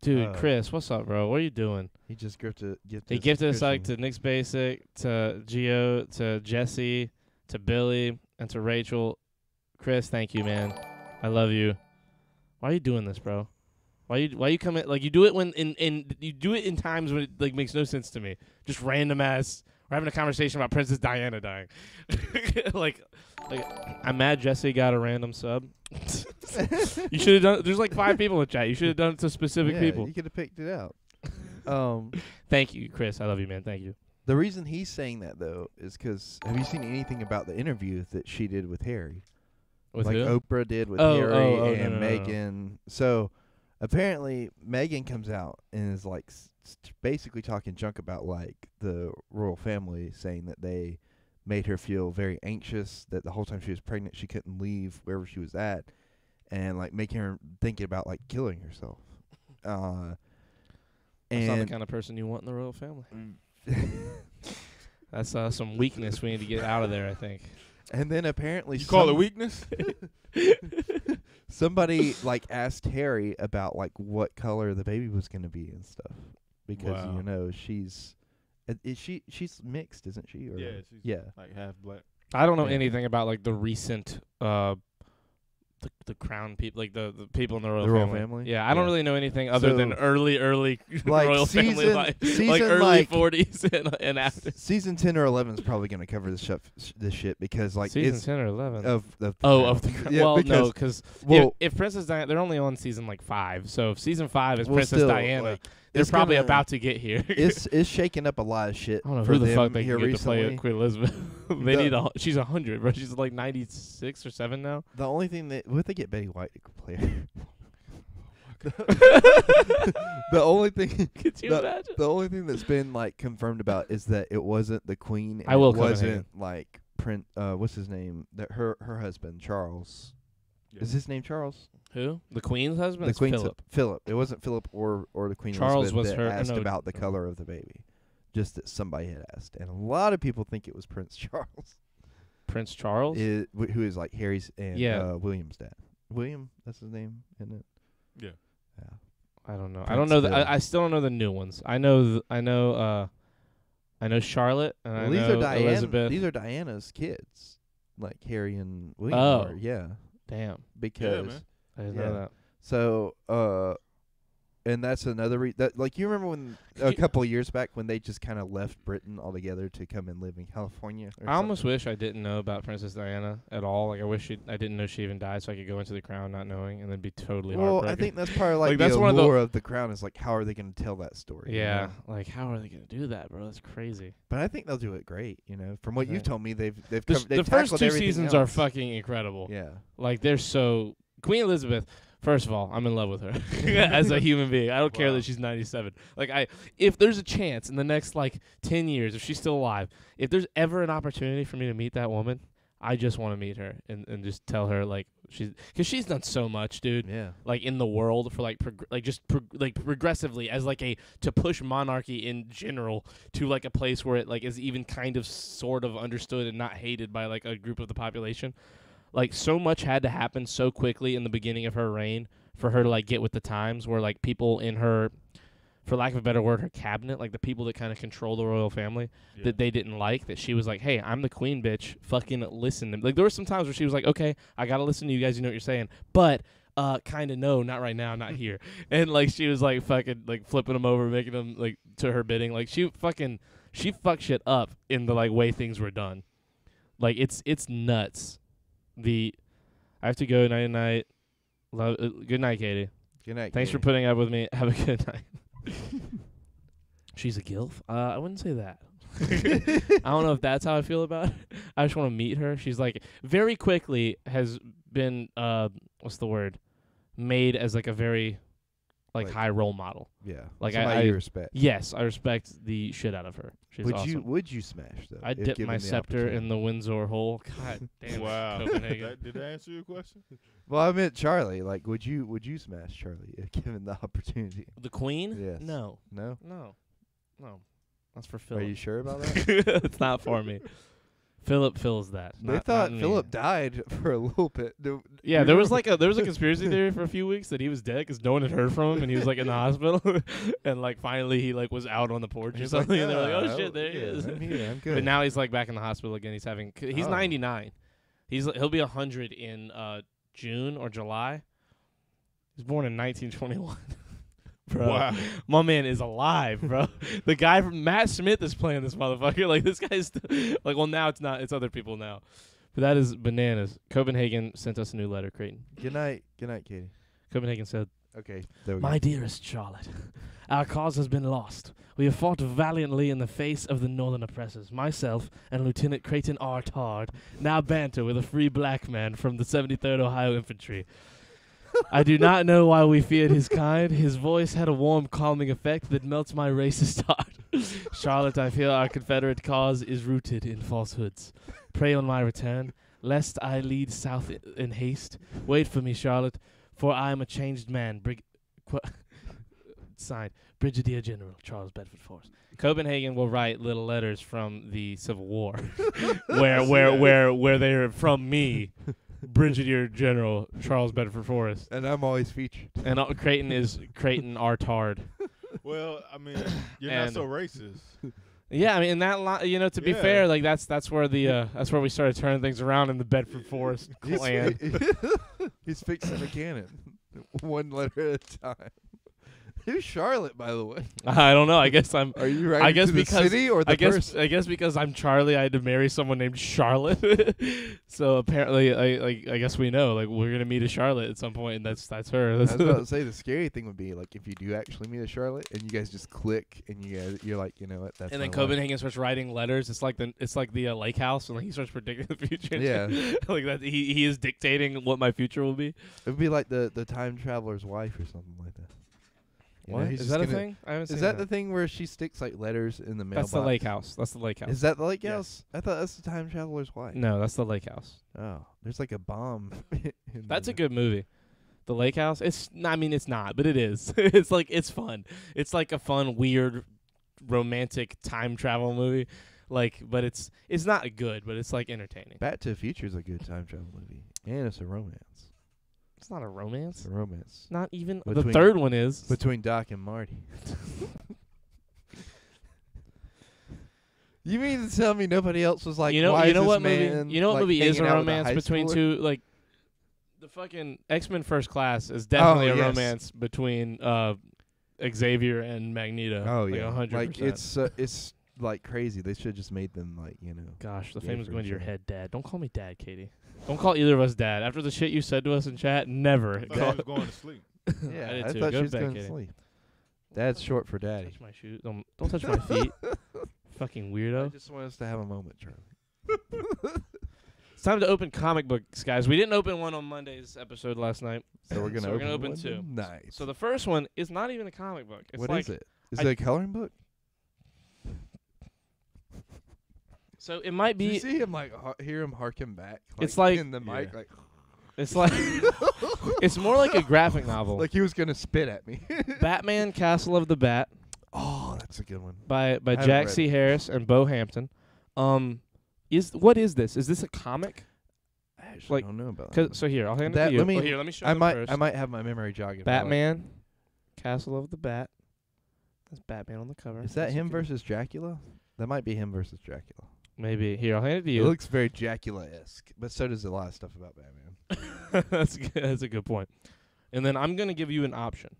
Dude, Chris, what's up, bro? What are you doing? He just gifted. He gifted us like to Nick's Basic, to Gio, to Jesse, to Billy, and to Rachel. Chris, thank you, man. I love you. Why are you doing this, bro? Why you come in like you do it when you do it in times when it like makes no sense to me. Just random ass. We're having a conversation about Princess Diana dying. like I'm mad Jesse got a random sub. You should have done. There's like 5 people in chat. You should have done it to specific people. You could have picked it out. Thank you, Chris. I love you, man. Thank you. The reason he's saying that though is because have you seen anything about the interview that she did with Harry? With like who? Oprah did with Oh, Harry no, and no, no. Meghan. So apparently Meghan comes out and is like basically talking junk about like the royal family, saying that they made her feel very anxious, that the whole time she was pregnant she couldn't leave wherever she was at, and like making her thinking about like killing herself. That's not the And kind of person you want in the royal family. That's some weakness we need to get out of there, I think. and then apparently You call it weakness? somebody like asked Harry about like what color the baby was going to be and stuff because Wow. you know she's she's mixed, isn't she? Or, Yeah, she's yeah. like half black. I don't know Yeah. anything about like the recent the the crown people, like the people in the royal, The royal family. family? Yeah, I don't Yeah. really know anything other So, than early like, royal family season- life, season, like early like- 40s and after. Season 10 or 11 is probably going to cover this shit because like Season it's 10 or 11. of the Of the crown. Yeah, well, because, no, because well, if Princess Diana, they're only on season like 5. So if season 5 is well, Princess still, Diana, like, they're it's probably gonna- about to get here. it's shaking up a lot of shit. I don't know for who the them fuck they here can get to play recently. Queen Elizabeth. They The- need she's 100, bro. She's like 96 or 7 now. The only thing that what if they get Betty White to play her? The only thing Could you the, imagine? the only thing that's been like confirmed about is that it wasn't the Queen. And I will it wasn't Copenhagen. like Prince. What's his name? That her husband Charles. Yeah. Is his name Charles? Who? The Queen's husband? The It's Queen's Philip. Philip. It wasn't Philip or the Queen Charles Elizabeth was that her- asked no, about the color of the baby. Just that somebody had asked, and a lot of people think it was Prince Charles, Prince Charles? who is like Harry's and Yeah. William's dad. William, that's his name, isn't it? Yeah. Yeah. I don't know. I Prince don't know. Philip. I still don't know the new ones. I know. I know Charlotte and Well, I these know are Diana. Elizabeth. These are Diana's kids, like Harry and William. Oh. are, yeah, Damn, because man. I didn't Yeah. know that. so and that's another that like you remember when a couple of years back when they just kind of left Britain altogether to come and live in California. Or I almost something? wish I didn't know about Princess Diana at all. Like I wish I didn't know she even died, so I could go into the crown not knowing, and then be totally Well, heartbroken. I think that's part of like, Like, the that's one of the- allure of the crown is like how are they going to tell that story? you Yeah, know? like how are they gonna do that, bro? That's crazy. But I think they'll do it great. You know, from what Yeah. you've told me, they've The they've first tackled 2 everything seasons are else. fucking incredible. Yeah. Like they're so Queen Elizabeth. First of all, I'm in love with her as a human being. I don't care Wow. that she's 97. Like if there's a chance in the next like 10 years, if she's still alive, if there's ever an opportunity for me to meet that woman, I just want to meet her and just tell her like because she's done so much, dude. Yeah. Like in the world for like progressively as like to push monarchy in general to like a place where it like is even kind of sort of understood and not hated by like a group of the population. Like so much had to happen so quickly in the beginning of her reign for her to like get with the times where like people in her, for lack of a better word, her cabinet, like the people that kind of control the royal family Yeah. that they didn't like, that she was like, hey, I'm the queen, bitch, fucking listen to me. Like there were some times where she was like, okay, I gotta listen to you guys, you know what you're saying, but kind of no, not right now, not here. And like she was like fucking like flipping them over, making them like to her bidding. Like she fucked shit up in the like way things were done. Like it's nuts. I have to go. Night night. Good night, Katie. Good night. Thanks for Katie. putting up with me. Have a good night. She's a gilf. I wouldn't say that. I don't know if that's how I feel about it. I just want to meet her. She's like very quickly has been what's the word? Made as like a very like Like- high role model. Yeah. Like, Somebody I you respect. Yes, I respect the shit out of her. She's awesome. Would you smash though? I'd if dip given my the scepter in opportunity? the Windsor hole. God damn. Wow. Copenhagen. Did I answer your question? Well, I meant Charlie. Like, would you smash Charlie if given the opportunity? The Queen? Yes. No. No. No. That's for Are Philip. you sure about that? It's not for me. Philip fills that. They not thought me. Philip died for a little bit. Yeah, there was a conspiracy theory for a few weeks that he was dead because no one had heard from him and he was like in the hospital and like finally he like was out on the porch or He's like, something and they're like, oh "Yeah, shit, there he yeah, is. I'm here. I'm good. But now he's like back in the hospital again. He's Oh. 99. He'll be 100 in June or July. He was born in 1921. Bro, Wow. my man is alive, bro. The guy from Matt Smith is playing this motherfucker. Like this guy's like, well, now it's not. It's other people now. But that is bananas. Copenhagen sent us a new letter, Creighton. Good night, Katie. Copenhagen said, Okay, there we "My go. dearest Charlotte, our cause has been lost. We have fought valiantly in the face of the northern oppressors. Myself and Lieutenant Creighton R. Tard now banter with a free black man from the 73rd Ohio Infantry. I do not know why we feared his kind. His voice had a warm, calming effect that melts my racist heart. Charlotte, I feel our Confederate cause is rooted in falsehoods. Pray on my return, lest I lead south in haste. Wait for me, Charlotte, for I am a changed man. Signed, Brigadier General Charles Bedford Forrest." Copenhagen will write little letters from the Civil War, where they're from me, Brigadier General Charles Bedford Forrest, And I'm always featured. and Creighton is Creighton R. Tard. Well, I mean, you're And- not so racist. Yeah, I mean, in that to be Yeah. fair, like that's where the that's where we started turning things around in the Bedford Forest clan. He's fixing a cannon, one letter at a time. Who's Charlotte, by the way? I don't know. I guess I'm. Are you writing I guess to the because city or the person? I guess because I'm Charlie, I had to marry someone named Charlotte. So apparently, I guess we know like we're gonna meet a Charlotte at some point, and that's her. I was about to say the scary thing would be like if you do actually meet a Charlotte and you guys just click and you're like, you know what? That's and then my wife. Copenhagen starts writing letters. It's like the lake house, and like, he starts predicting the future. Yeah. Like that. He is dictating what my future will be. It would be like the time traveler's wife or something like that. You know, What he's is just that a gonna- thing? I haven't seen Is that the thing where she sticks like letters in the mailbox? That's the lake house. That's the lake house. Is that the lake Yes. house? I thought that's the time traveler's wife. No, that's the lake house. Oh, there's like a bomb. in That's a the- good movie. The Lake House. I mean, it's not, but it is. It's fun. It's like a fun, weird, romantic time travel movie. Like, but it's not good, but it's like entertaining. Back to the Future is a good time travel movie, and it's a romance. It's not a romance. It's a romance Not even the Between- third one is. between Doc and Marty. You mean to tell me nobody else was like, you know why is this what man, movie? You know what like, movie is a hanging out with romance high between schooler? two like the fucking X-Men First Class is definitely a yes. romance between Xavier and Magneto. Oh like yeah, 100%. like it's like crazy. They should have just made them like Gosh, the gay fame is for going to each your other. head, Dad. Don't call me Dad, Katie. Don't call either of us Dad. After the shit you said to us in chat, never. I thought I was going to sleep. Yeah, I did I too. thought Go she was to bed, going to Katie. sleep. Dad's short for daddy. Touch my shoes. Don't touch my feet. Fucking I weirdo. just want us to have a moment, Charlie. It's time to open comic books, guys. We didn't open one on Monday's episode last night. So we're gonna So we're gonna open open two. one? Nice. So the first one is not even a comic book. It's What like, is it? Is I- it a coloring book? So it might Did you be. see him like hear him harken back? It's like- in the mic, Yeah. like It's like. It's more like a graphic novel. like he was gonna spit at me. Batman: Castle of the Bat Oh, that's a good one. by haven't Jack read C. Harris and Bo Hampton. What is this? Is this a comic? I actually Like, don't know about 'Cause- that. so here, I'll hand it That- to you. let me- Here, let me show I them might first. I might have my memory jogging. Batman, Castle of the Bat. That's Batman on the cover. Is that That's him okay. versus Dracula? That might be him versus Dracula. Maybe. Here, I'll hand it to It you. looks very Dracula-esque, but so does a lot of stuff about Batman. That's a good point. And then I'm gonna give you an option.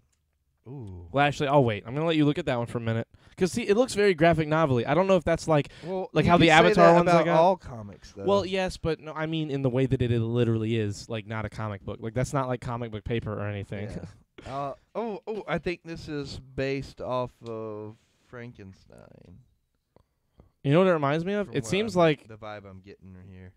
Ooh. Well, actually, I'll wait. I'm gonna let you look at that one for a minute. 'Cause see, it looks very graphic novel-y. I don't know if that's like. Well, Like you how the can say Avatar that ones I about got? all comics, though. Well, yes, but no. I mean, in the way that it literally is, like not a comic book. Like that's not like comic book paper or anything. Yeah. I think this is based off of Frankenstein. You know what it reminds me of? from It what seems I'm- like. the vibe I'm getting here.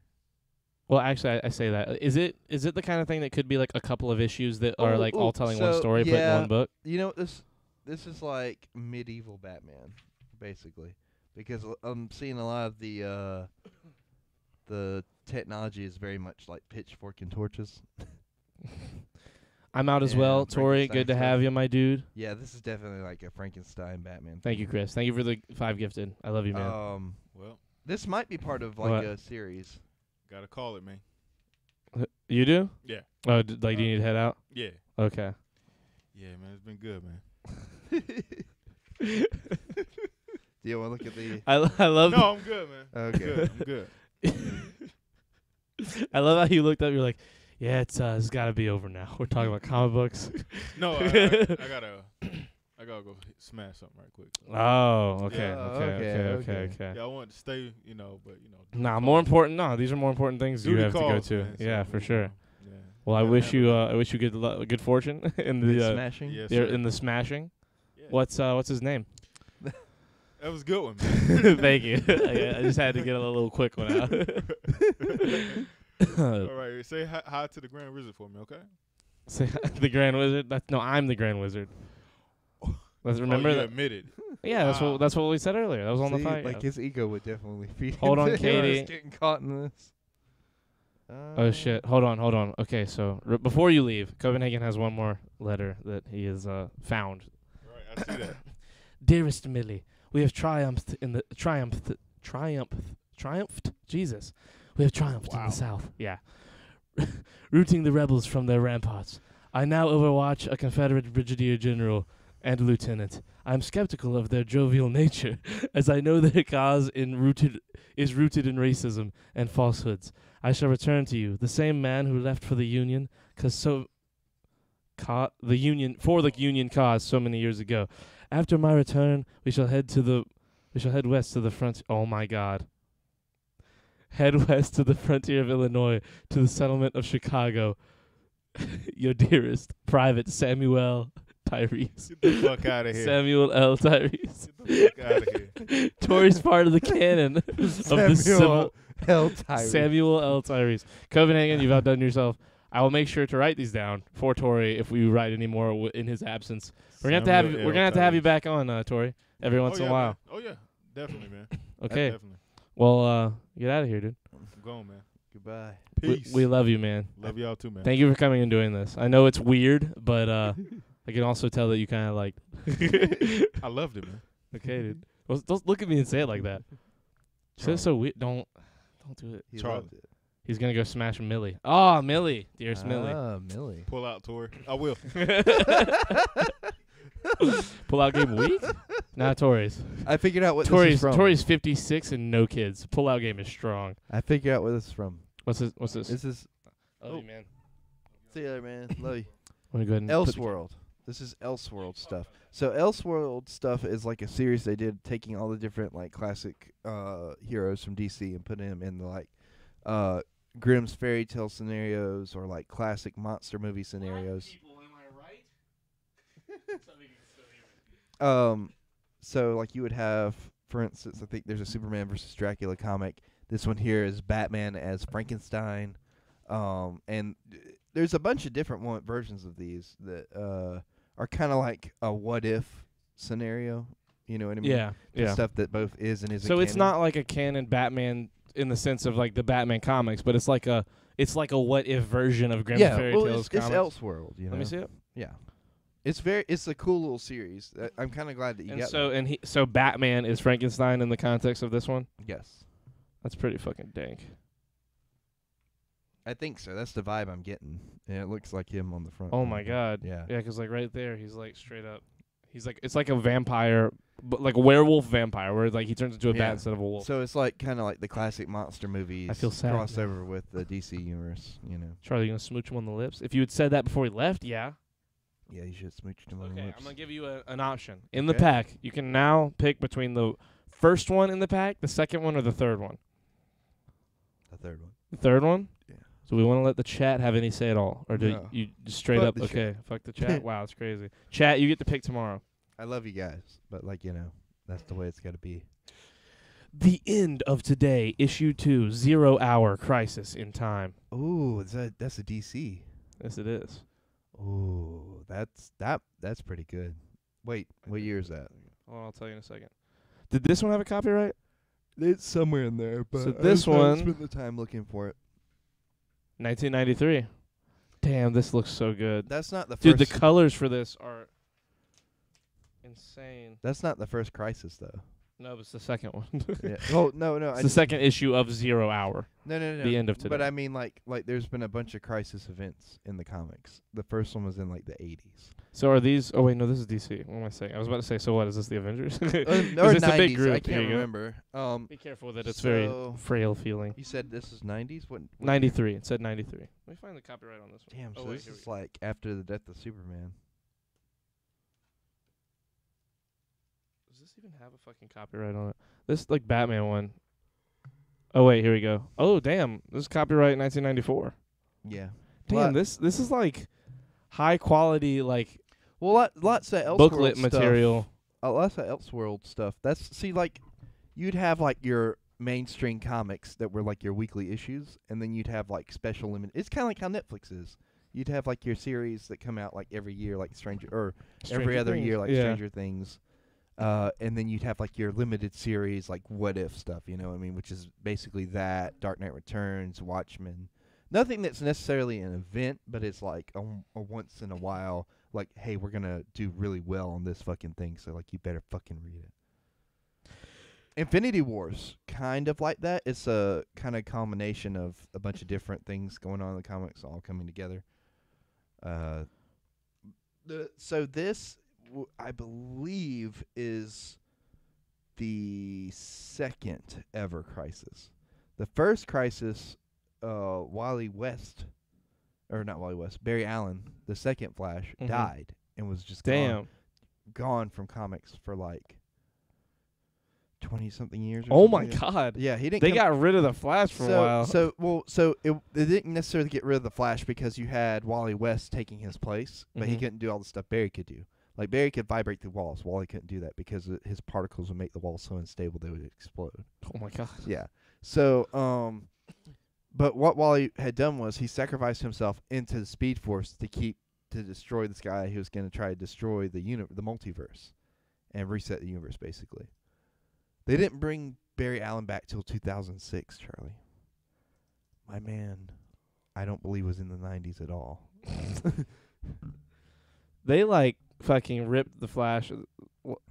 Well, actually, I say that. Is it the kind of thing that could be like a couple of issues that are like all telling one so, story put in yeah. one book? You know, this is like medieval Batman, basically, because I'm seeing a lot of the technology is very much like pitchfork and torches. I'm out as Yeah, well. Tori, Frankenstein good to stuff. have you, my dude. Yeah, this is definitely like a Frankenstein Batman. Thank you, Chris. Thank you for the 5 gifted. I love you, man. Well, This might be part of like What? a series. gotta call it, man. You do? Yeah. Oh, do you need to head out? Yeah. Okay. Yeah, man. It's been good, man. Do you want to look at the? I love No, I'm good, man. Okay. Good. I'm good. I love how you looked up. You're like, yeah, it's got to be over now. We're talking about comic books. No, I gotta go smash something right quick. Oh, okay, Yeah. okay. Yeah, I wanted to stay, but Nah, more important. No, these are more important things you Duty have to go calls, to. man, Yeah, so, for sure. Yeah. Well, I Gotta wish have you it. good fortune in the smashing. Yes, there sir. in the smashing. Yeah. What's his name? That was a good one, man. Thank you. I just had to get a little quick one out. All right, say hi to the Grand Wizard for me, okay? Say the Grand Wizard. I'm the Grand Wizard. Let's remember you that. admitted. Yeah, Wow. that's what we said earlier. That was on the See, fight. like his ego would definitely feed. Hold on, him. Katie. He's getting caught in this. Oh shit! Hold on. Okay, so before you leave, Copenhagen has one more letter that he has found. All right, I see that. Dearest Millie, we have triumphed in the Jesus, we have triumphed in Wow. the south. Yeah, rooting the rebels from their ramparts. I now overwatch a Confederate brigadier general and lieutenant. I am skeptical of their jovial nature, as I know their cause is rooted in racism and falsehoods. I shall return to you, the same man who left for the Union, the Union cause so many years ago. After my return, we shall head west to the front. Oh my God. Head west to the frontier of Illinois, to the settlement of Chicago. Your dearest, Private Samuel Tyrese. Get the fuck out of here. Samuel L. Tyrese. Get the fuck out of here. Tori's part of the canon of the civil. L. Tyrese. Samuel L. Tyrese. Copenhagen, you've outdone yourself. I will make sure to write these down for Tori if we write any more in his absence. We're gonna have to have you back on, Tori, every once in a while. Man. Oh yeah, definitely, man. Okay. Definitely. Well, get out of here, dude. I'm going, man. Goodbye. Peace. We love you, man. Love y'all too, man. Thank you for coming and doing this. I know it's weird, but I can also tell that you kind of like. I loved it, man. Okay, dude. Well, don't look at me and say it like that. Say it so weird. Don't do it. He Charlie. loved it. He's gonna go smash Millie. Oh, Millie, dearest Millie. Millie. Pull out, Tori. I will. Pull out game week? Nah, Tori's. I figured out what this is from. Tori's 56 and no kids. Pull out game is strong. I figured out what this is from. What's this? This is. Oh, man. See you later, man. Love you. Let me go ahead and put the- Elseworld. This is Elseworld stuff. So Elseworld stuff is like a series they did, taking all the different like classic heroes from DC and putting them in the like Grimm's fairy tale scenarios or like classic monster movie scenarios. So like you would have, for instance, I think there's a Superman versus Dracula comic. This one here is Batman as Frankenstein, and there's a bunch of different versions of these that are kind of like a what if scenario. You know what I mean? Yeah, yeah. Stuff that both is and isn't. So it's canon. not like a canon Batman in the sense of like the Batman comics, but it's like a what if version of Grimm's Fairy Tales it's comics. Elseworld. You know? Let me see it. Yeah, it's a cool little series. I'm kind of glad that you got. So Batman is Frankenstein in the context of this one. Yes, That's pretty fucking dank. I think so. That's the vibe I'm getting. Yeah, it looks like him on the front. Oh my God. Yeah. Yeah, because like right there, he's like straight up. He's like it's like a vampire, but like a werewolf vampire, where like he turns into a bat instead of a wolf. So it's like kind of like the classic monster movies. I feel sad now. crossover with the DC universe. You know. Charlie, you gonna smooch him on the lips? If you had said that before he left, yeah. Yeah, you should smooch him on the Okay, lips. I'm gonna give you an option in the Okay. pack. You can now pick between the first one in the pack, the second one, or the third one. The third one. The third one. Yeah. So we want to let the chat have any say at all, or do No. you just straight Fuck up? the Okay, fuck the chat. Wow, it's crazy. Chat, you get to pick tomorrow. I love you guys, but like that's the way it's got to be. The end of today, issue 2, 0 Hour Crisis in Time. Ooh, that's a DC. Yes, it is. Ooh, that's pretty good. Wait, what year is that? Oh, I'll tell you in a second. Did this one have a copyright? It's somewhere in there, but So this one- spent the time looking for it. 1993. Damn, this looks so good. That's not the first. Dude, the colors for this are insane. That's not the first Crisis though. No, it's the second one. Yeah. Oh no, It's the second issue of 0 Hour. No. the end of today. But I mean, like there's been a bunch of Crisis events in the comics. The first one was in like the 80s. So are these? Oh wait, no, this is DC. What am I saying? I was about to say. So what is this? The Avengers? Or 'Cause it's 90s. a big group. I Here can't you go. remember. Be careful that it's very So- frail feeling. You said this is 90s. What? 93. It said 93. Let me find the copyright on this one. Damn. Oh, So wait, this here we is go. like after the death of Superman. Does this even have a fucking copyright on it? This like Batman one. Oh wait, here we go. Oh damn, this is copyright 1994. Yeah. Damn, Lot- this is like high quality like Well, lots of Elseworld booklet stuff. material. Lots of Elseworld stuff. Like you'd have like your mainstream comics that were like your weekly issues, and then you'd have like special limit. It's kind of like how Netflix is. You'd have like your series that come out like every year, like every Stranger other Things. year, like Yeah. Stranger Things. And then you'd have like your limited series, like What If stuff. You know what I mean? Which is basically that Dark Knight Returns, Watchmen. Nothing that's necessarily an event, but it's like a once in a while. Like, hey, we're gonna do really well on this fucking thing, so like you better fucking read it. Infinity Wars, kind of like that. It's a kind of combination of a bunch of different things going on in the comics, all coming together. So this, I believe, is the second ever Crisis. The first Crisis, Wally West or not Wally West, Barry Allen, the second Flash, Mhm. died and was just Damn. gone from comics for like 20-something years. Or Oh my something. God. Yeah, he didn't. They come- got rid of the Flash for a while. So they didn't necessarily get rid of the Flash because you had Wally West taking his place, but he Mhm. couldn't do all the stuff Barry could do. Like Barry could vibrate through walls, Wally couldn't do that because his particles would make the walls so unstable they would explode. Oh my God. Yeah. So, but what Wally had done was he sacrificed himself into the Speed Force to destroy this guy who was going to try to destroy the multiverse, and reset the universe basically. They didn't bring Barry Allen back till 2006, Charlie. My man, I don't believe was in the 90s at all. They like fucking ripped the Flash.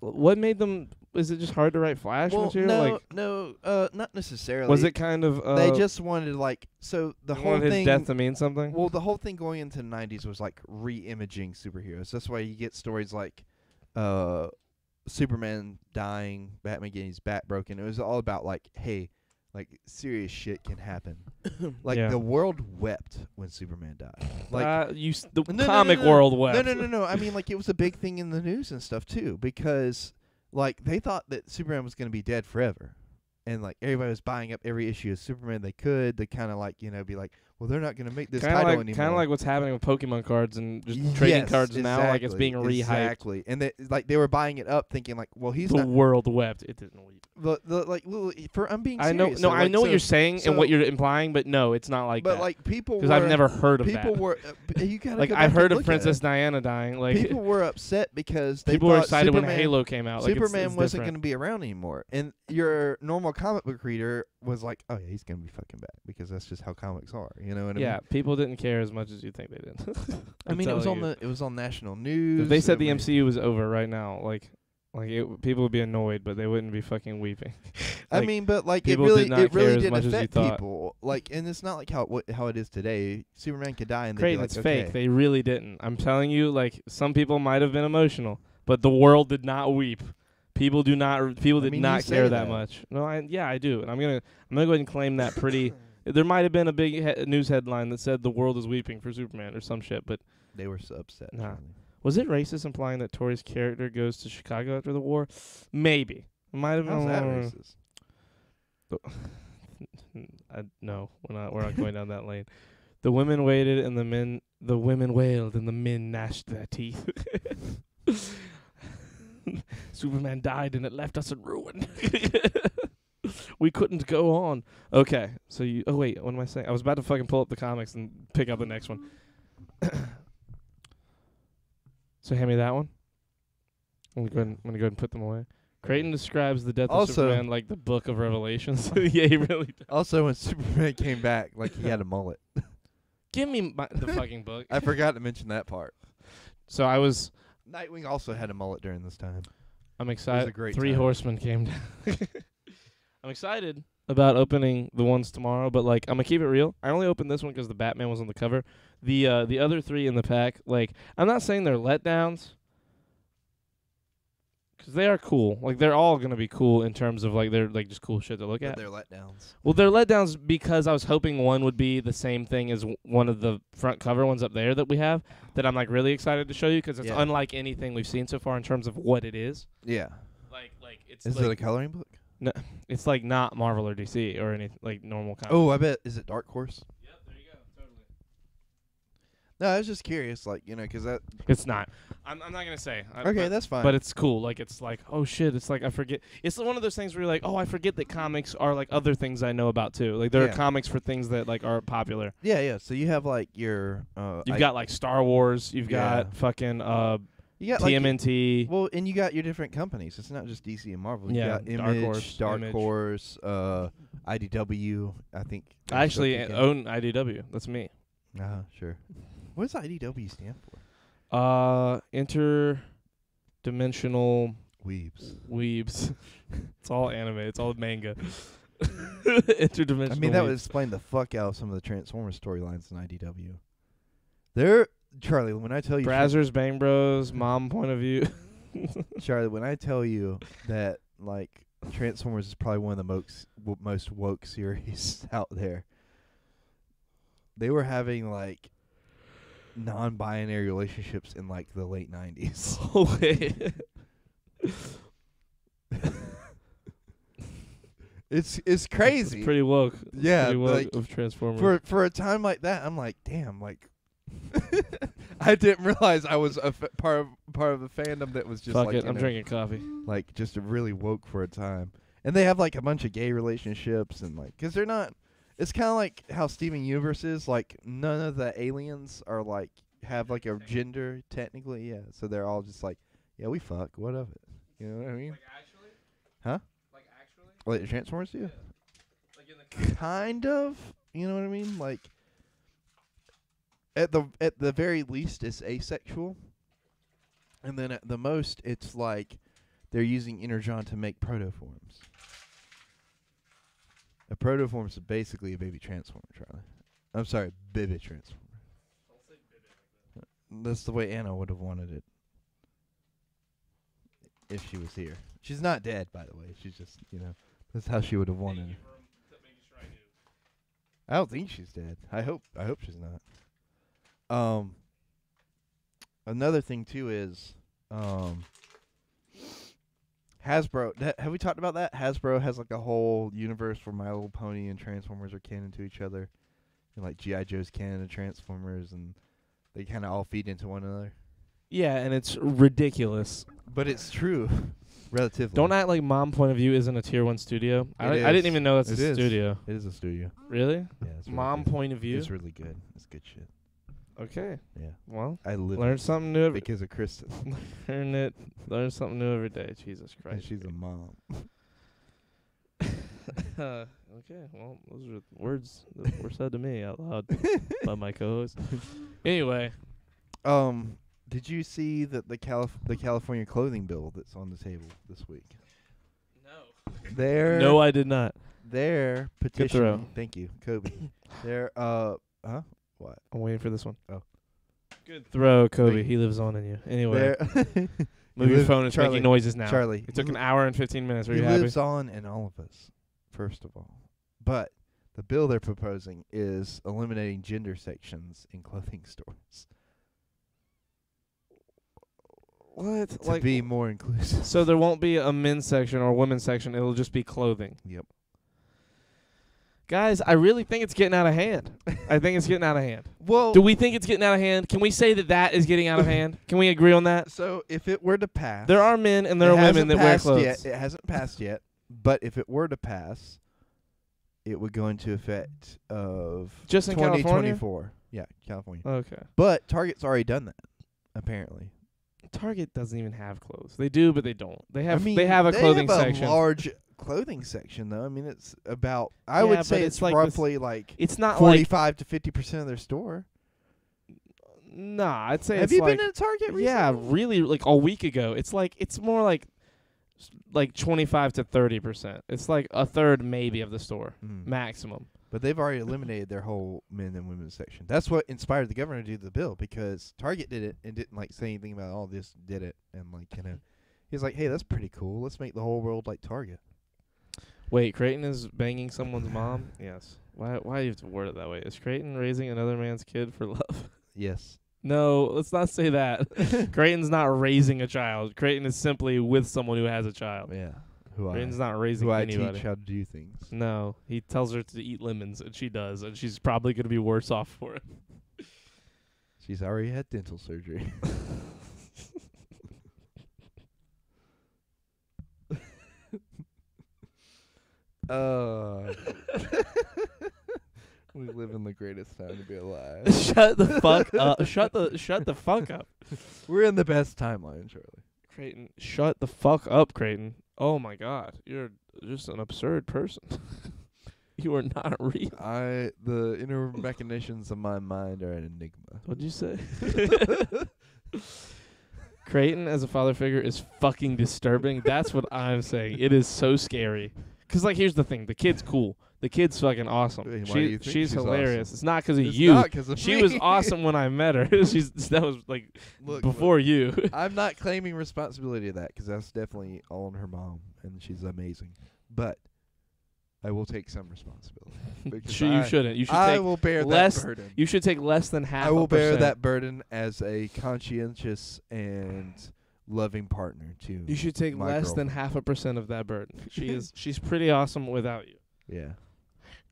What made them? Is it just hard to write Flash material? Not necessarily. Was it kind of? They just wanted the they whole wanted his thing. death to mean something. Well, the whole thing going into the 90s was like re-imaging superheroes. That's why you get stories like Superman dying, Batman getting his back broken. It was all about like, hey, like serious shit can happen. Like Yeah. the world wept when Superman died. Like the No, no, comic no, no. world wept. No. I mean, like it was a big thing in the news and stuff too, because like they thought that Superman was going to be dead forever, and like everybody was buying up every issue of Superman they could. They kind of like be like, well, they're not going to make this title anymore. Kind of like what's happening with Pokemon cards and just trading Yes, cards now, like it's being exactly, rehyped. Exactly, and they were buying it up, thinking like, well, he's The not. world wept. It didn't weep. I'm being I serious. know. though, I like, know what so- you're saying so- and what you're implying, but no, it's not like But that. like people, Because I've never heard of people that. were. You gotta Like go I've back heard and of look at Princess it. Diana dying. Like People were upset because they people were thought excited when Superman, Halo came out. Like Superman it's wasn't going different. to be around anymore, and your normal comic book reader was like, "Oh yeah, he's going to be fucking back," because that's just how comics are. You know what I Yeah, mean? people didn't care as much as you think they did. I mean, it was on national news. If they said the I mean, MCU was over right now, people would be annoyed, but they wouldn't be fucking weeping. I Like, mean, but like it people really, did not care as didn't much as you affect thought. people. Like, and it's not like how it is today. Superman could die, and they'd Creighton, be like, it's okay. fake. They really didn't. I'm telling you, like some people might have been emotional, but the world did not weep. People did mean, not you say care that. that much. No, I do, and I'm gonna go ahead and claim that pretty. There might have been a big news headline that said the world is weeping for Superman or some shit, but They were so upset. Nah. Charlie. was it racist implying that Tori's character goes to Chicago after the war? Maybe. It might have How's been. that racist? No, we're not going down that lane. The women waited and the women wailed and the men gnashed their teeth. Superman died and it left us in ruin. We couldn't go on. Okay, so oh wait, what am I saying? I was about to fucking pull up the comics and pick up the next one. So hand me that one. I'm gonna go ahead and put them away. Creighton describes the death of Also- Superman like the Book of Revelations. Yeah, he really does. Also, when Superman came back, like he had a mullet. Give me the fucking book. I forgot to mention that part. So Nightwing also had a mullet during this time. I'm excited. great Three time. Horsemen came down. I'm excited about opening the ones tomorrow, but like I'm gonna keep it real. I only opened this one because the Batman was on the cover. The other three in the pack, like I'm not saying they're letdowns, because they are cool. Like they're all gonna be cool in terms of like they're like just cool shit to look But at. they're letdowns. Well, they're letdowns because I was hoping one would be the same thing as one of the front cover ones up there that we have. That I'm like really excited to show you because it's Yeah. unlike anything we've seen so far in terms of what it is. Yeah. Like it's Is like, it a coloring book? it's like not Marvel or DC or any like normal comic. Oh, I bet. Is it Dark Horse? Yep, there you go. Totally. No, I was just curious, like, because that. It's not. I'm not gonna say. Okay, that's fine. But it's cool. Like it's like, oh shit. It's like I forget. It's one of those things where you're like, oh, I forget that comics are like other things I know about too. Like there are Yeah. comics for things that like are popular. yeah. So you have like your. You've got like Star Wars. You've Yeah. got fucking you got like, TMNT. well, and you got your different companies. It's not just DC and Marvel. You Yeah, got Dark Image, Horse, Dark Image. Horse, IDW. I think. I actually own IDW. That's me. Sure. What does IDW stand for? Interdimensional Weebs. weebs. It's all anime. It's all manga. Interdimensional. I mean, that weebs. would explain the fuck out of some of the Transformers storylines in IDW. They're Charlie. When I tell you, Brazzers, Bang Bros, Mom Point of View. Charlie, when I tell you that like Transformers is probably one of the most woke series out there. They were having like non-binary relationships in like the late 90s. Okay. It's crazy. It's pretty woke. Yeah, Pretty woke like, of Transformers. for a time like that, I'm like, damn, like I didn't realize I was part of a fandom that was just Fuck like it, you I'm know, drinking coffee. like just really woke for a time. And they have like a bunch of gay relationships and like cuz they're not it's kind of like how Steven Universe is, like none of the aliens are like have like a gender technically, yeah. So they're all just like, yeah, we fuck, what of it? You know what I mean? Like actually? Huh? Like actually? Like the Transformers do? Like in the Kind of, you know what I mean? Like at the very least it's asexual. And then at the most it's like they're using Energon to make protoforms. A protoform is basically a baby transformer, Charlie. I'm sorry, baby transformer. Don't say baby like that. That's the way Anna would have wanted it if she was here. She's not dead, by the way. She's just, you know, that's how she would have wanted it. Making sure I knew. I don't think she's dead. I hope she's not. Another thing too is Hasbro. Have we talked about that? Hasbro has like a whole universe where My Little Pony and Transformers are canon to each other, and like G.I. Joe's canon to Transformers, and they kind of all feed into one another. Yeah, and it's ridiculous. But it's true, relatively. Don't act like Mom Point of View isn't a tier 1 studio. I It didn't is. even know that's It a is. studio. It is a studio. Really? Yeah, it's really Mom good. Point of View? It's really good. It's good shit. Okay. Yeah, Well, I live learn something new every because of Kristen. Learn something new every day. Jesus And Christ. she's a mom. Okay, well, those are words that were said to me out loud by my co-host. Anyway, Did you see that the California clothing bill that's on the table this week? no. No, I did not. They're throw. petitioning. Thank you, Kobe. They're what? I'm waiting for this one. Oh. Good throw, Kobe. Thank He lives on in you. Anyway, They're move your phone. It's Charlie, making noises now. Charlie. It took an hour and 15 minutes. Were He you happy? lives on in all of us, first of all. But the bill they're proposing is eliminating gender sections in clothing stores What? to be more inclusive. So there won't be a men's section or a women's section. It'll just be clothing. Yep. Guys, I really think it's getting out of hand. I think it's getting out of hand. Well, Do we think it's getting out of hand? Can we say that is getting out of hand? Can we agree on that? so if it were to pass, There are men and there it are women hasn't that wear passed clothes. yet. It hasn't passed yet, but if it were to pass, it would go into effect of Just in California? 2024. Yeah, California. Okay. But Target's already done that, apparently. Target doesn't even have clothes. They do, but they don't. They have I mean, they have a clothing have section. a large clothing section, though. I mean, it's about. I Yeah, would but say it's it's like roughly like It's not like 45 to 50% of their store. nah. I'd say Have it's you like been in a Target recently? yeah, really like a week ago. It's more like 25 to 30%. It's like a third maybe of the store Mm. maximum. But they've already eliminated their whole men and women's section. That's what inspired the governor to do the bill, because Target did it and didn't like say anything about all this. Did it and like he's like, hey, that's pretty cool. Let's make the whole world like Target. Wait, Creighton is banging someone's mom? Yes. Why do you have to word it that way? Is Creighton raising another man's kid for love? Yes. No, let's not say that. Creighton's not raising a child. Creighton is simply with someone who has a child. Yeah. Who Creighton's not raising who I anybody. teach how to do things. No, he tells her to eat lemons, and she does, and she's probably going to be worse off for it. She's already had dental surgery. We live in the greatest time to be alive. Shut the fuck up. Shut the fuck up. We're in the best timeline, Charlie. Creighton, shut the fuck up, Creighton. Oh my god. You're just an absurd person. You are not real. The inner machinations of my mind are an enigma. What'd you say? Creighton as a father figure is fucking disturbing. That's what I'm saying. It is so scary. 'Cause like here's the thing, the kid's cool. The kid's fucking awesome. Why do you think She's hilarious. awesome? It's not 'cause of It's you. not 'cause of She me. was awesome when I met her. That was like Look, before you. I'm not claiming responsibility of that, 'cause that's definitely all on her mom, and she's amazing. But I will take some responsibility. Because You shouldn't. You should I take will bear less. that burden. You should take less than half. I will a bear percent. that burden as a conscientious and loving partner to. You should take my less than girlfriend. 0.5% of that burden. She's pretty awesome without you. Yeah.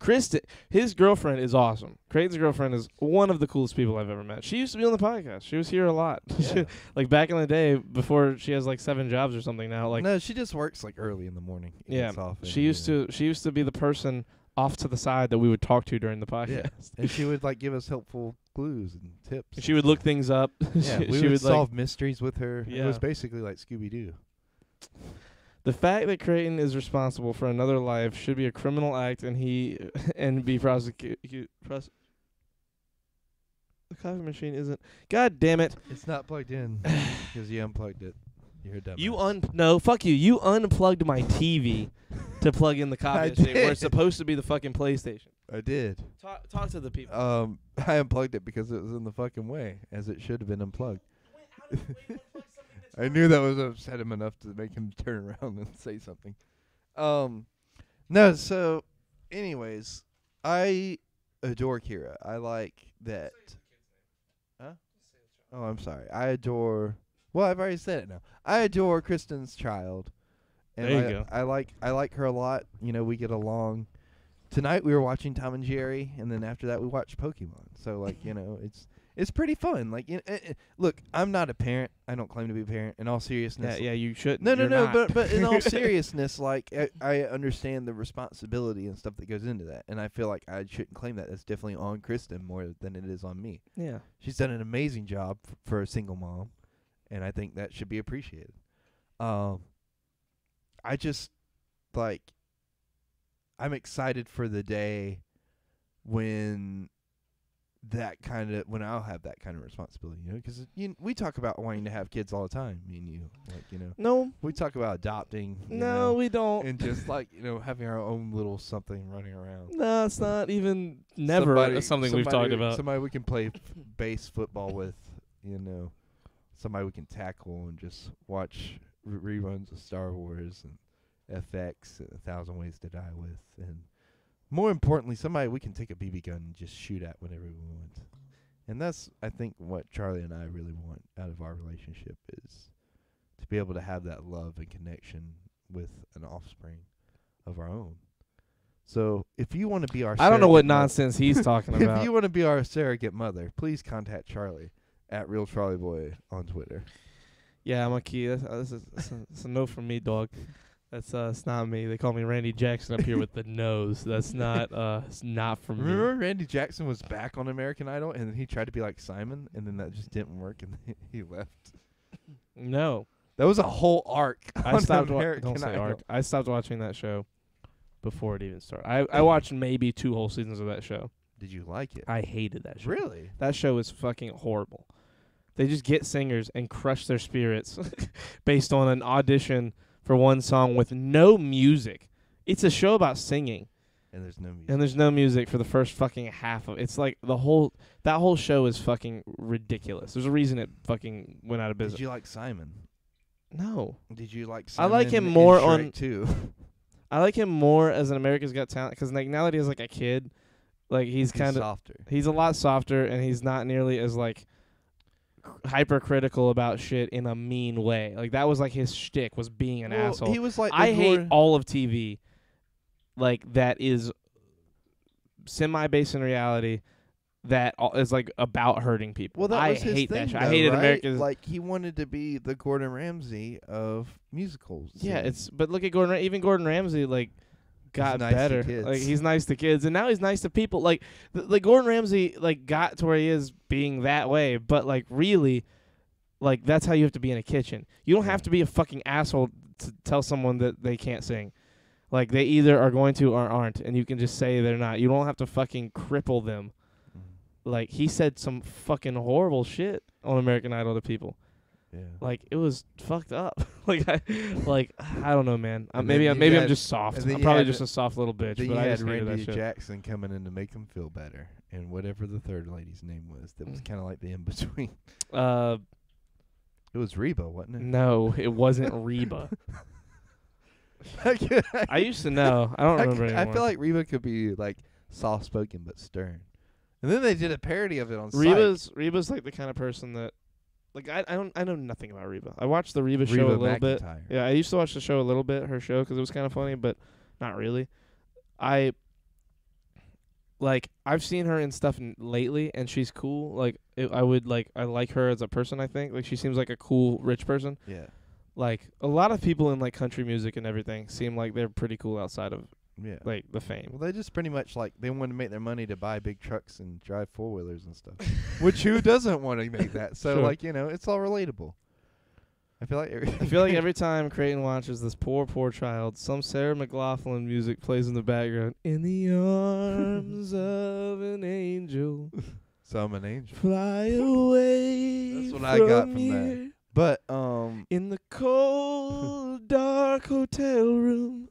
Kristen, his girlfriend is awesome. Creighton's girlfriend is one of the coolest people I've ever met. She used to be on the podcast. She was here a lot. Yeah. Like back in the day, before she has like 7 jobs or something now. Like no, she just works like early in the morning. and yeah, gets off and, she used to be the person off to the side that we would talk to during the podcast. Yeah. And she would like give us helpful clues and tips. She would look things up. Yeah, we she would would solve mysteries with her. It Yeah. was basically like Scooby Doo. The fact that Creighton is responsible for another life should be a criminal act, and be prosecuted. The coffee machine isn't. God damn it! It's not plugged in because you unplugged it. You're a dumbass. No, fuck you. You unplugged my TV to plug in the I coffee machine, where it's did. supposed to be the fucking PlayStation. I did. Talk to the people. I unplugged it because it was in the fucking way, as it should have been unplugged. I knew that was upset him enough to make him turn around and say something. No, so, anyways, I adore Kira. I like that. Huh? Oh, I'm sorry. I adore. Well, I've already said it now. I adore Kristen's child. And There you go. I like her a lot. You know, we get along. Tonight we were watching Tom and Jerry, and then after that we watched Pokemon. So like, you know, it's pretty fun. Like, you know, look, I'm not a parent. I don't claim to be a parent. In all seriousness, Yeah, you shouldn't. no, You're not. but in all seriousness, like I understand the responsibility and stuff that goes into that, and I feel like I shouldn't claim that. That's definitely on Kristen more than it is on me. Yeah. She's done an amazing job for a single mom, and I think that should be appreciated. I just like I'm excited for the day when I'll have that kind of responsibility, you know, because we talk about wanting to have kids all the time, me and you, like, you know. No. We talk about adopting. You No, know, we don't. and just like, you know, having our own little something running around. No, it's not even never something we've talked about. Somebody we can play base football with, you know. Somebody we can tackle and just watch reruns of Star Wars and FX and 1,000 Ways to Die with, and more importantly, somebody we can take a BB gun and just shoot at whenever we want. And that's, I think, what Charlie and I really want out of our relationship, is to be able to have that love and connection with an offspring of our own. So if you want to be our I don't know what surrogate mother- nonsense he's talking about. If you want to be our surrogate mother, please contact Charlie at Real Charlie Boy on Twitter. Yeah, I'm a key. This is a no from me, dog. That's it's not me. They call me Randy Jackson up here with the nose. That's not it's not from me. Remember Randy Jackson was back on American Idol, and then he tried to be like Simon, and then that just didn't work, and he left. No. That was a whole arc. I on stopped American don't say Idol. arc. I stopped watching that show before it even started. I watched maybe 2 whole seasons of that show. Did you like it? I hated that show. Really? That show is fucking horrible. They just get singers and crush their spirits based on an audition for one song with no music. It's a show about singing, And there's no music. and there's no music for the first fucking half of it. It's like that whole show is fucking ridiculous. There's a reason it fucking went out of business. Did you like Simon? No. Did you like I Simon? like him in more Shrek on- too. I like him more as an America's Got Talent because like now that he has like a kid, like he's kind of softer. he's a lot softer and he's not nearly as like hypercritical about shit in a mean way. Like that was like his shtick, was being an Well, asshole. He was like I hate all of TV, like that is semi-based in reality, that is like about hurting people. Well, that I was his hate thing, that shit. though, I hated right? America's. Like he wanted to be the Gordon Ramsay of musicals. Yeah, and but look at Gordon. Even Gordon Ramsay like got nice to better. kids. Like he's nice to kids, and now he's nice to people. Like like Gordon Ramsay like got to where he is being that way, but like really, like that's how you have to be in a kitchen. You don't have to be a fucking asshole to tell someone that they can't sing. Like they either are going to or aren't, and you can just say they're not. You don't have to fucking cripple them. Like he said some fucking horrible shit on American Idol to people. Yeah. Like it was fucked up. I don't know, man. And Maybe then you I'm had- just soft. and then I'm you probably had just a soft little bitch. Then But you I had just hated that Randy shit. Jackson coming in to make them feel better, and whatever the third lady's name was, that was kind of like the in between. It was Reba, wasn't it? No, it wasn't Reba. I used to know. I don't remember I anymore. feel like Reba could be like soft spoken but stern. And then they did a parody of it on Reba's like the kind of person that, like, I know nothing about Reba. I watched the Reba show a little bit. McEntire. Yeah, I used to watch the show a little bit, her show, because it was kind of funny, but not really. I've seen her in stuff lately, and she's cool. Like, I like her as a person, I think. Like, she seems like a cool, rich person. Yeah. Like, a lot of people in, like, country music and everything seem like they're pretty cool outside of, Yeah. like, the fame. Well, they just pretty much, like, they want to make their money to buy big trucks and drive four-wheelers and stuff. Which who doesn't want to make that? So, Sure. like, it's all relatable. I feel like every time Creighton watches this poor child, some Sarah McLachlan music plays in the background. In the arms of an angel, So I'm an angel. fly away. That's what I got from here. that. But In the cold, dark hotel room,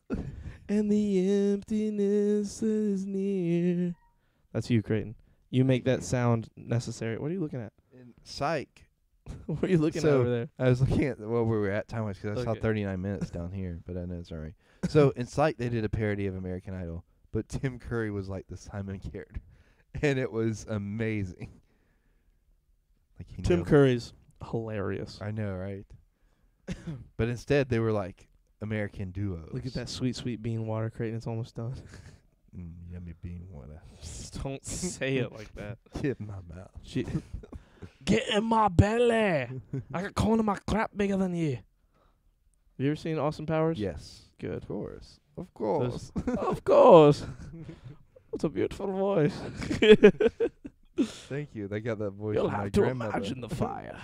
and the emptiness that is near. That's you, Creighton. You make that sound necessary. What are you looking at? in Psych, What are you looking at So- over there? I was looking at where we were at time-wise because I saw Okay. 39 minutes down here, but I know it's alright. So in Psych, they did a parody of American Idol, but Tim Curry was like the Simon character, and it was amazing. Like he Tim nailed it. Curry's hilarious. I know, right? But instead, they were like American duos. Look at that sweet, sweet bean water, Creighton. It's almost done. Yummy bean water. Don't say it like that. Tip my mouth. Get in my belly. I got corn in my crap bigger than you. Have you ever seen Austin Powers? Yes. Good. Of course. Of course. Of course. What a beautiful voice. Thank you. They got that voice You'll from my have to grandmother. imagine the fire.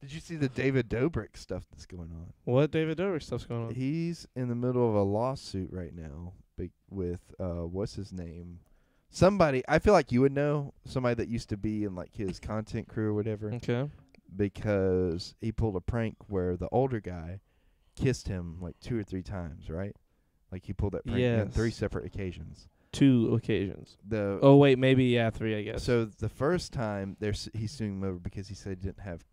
Did you see the David Dobrik stuff that's going on? What David Dobrik stuff's going on? He's in the middle of a lawsuit right now with what's his name? Somebody I feel like you would know, somebody that used to be in like his content crew or whatever, Okay. because he pulled a prank where the older guy kissed him like 2 or 3 times, right? Like he pulled that prank on 3 Yes. separate occasions. 2 occasions. The Oh wait, maybe 3, I guess. So the first time he's suing him over because he said he didn't have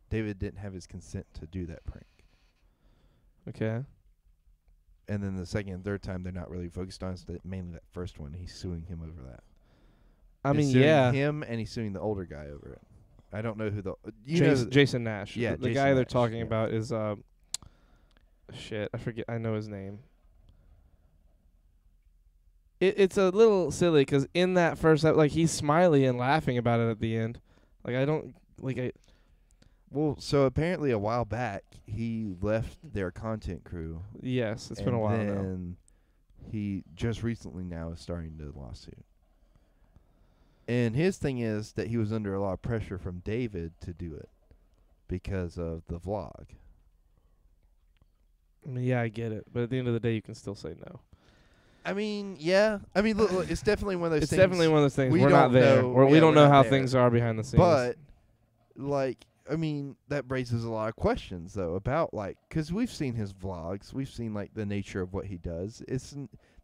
David didn't have his consent to do that prank. Okay. And then the second and third time they're not really focused on it. Mainly that first one, he's suing him over that. I He's mean, suing yeah. him and he's suing the older guy over it. I don't know who the Jason Nash. Yeah, the Jason guy they're Nash, talking yeah. about is shit. I forget. I know his name. It's a little silly because in that first, like, he's smiley and laughing about it at the end. Like, I don't like. Well, so apparently a while back he left their content crew. Yes, it's been a while now. And he just recently now is starting the lawsuit. And his thing is that he was under a lot of pressure from David to do it because of the vlog. I mean, yeah, I get it, but at the end of the day, you can still say no. I mean, yeah. I mean, look, it's definitely one of those It's things. definitely one of those things. we We're not don't there. know- We yeah, don't we're know not how there. things are behind the scenes. But, like, I mean, that raises a lot of questions, though, about, like, because we've seen his vlogs. We've seen, like, the nature of what he does.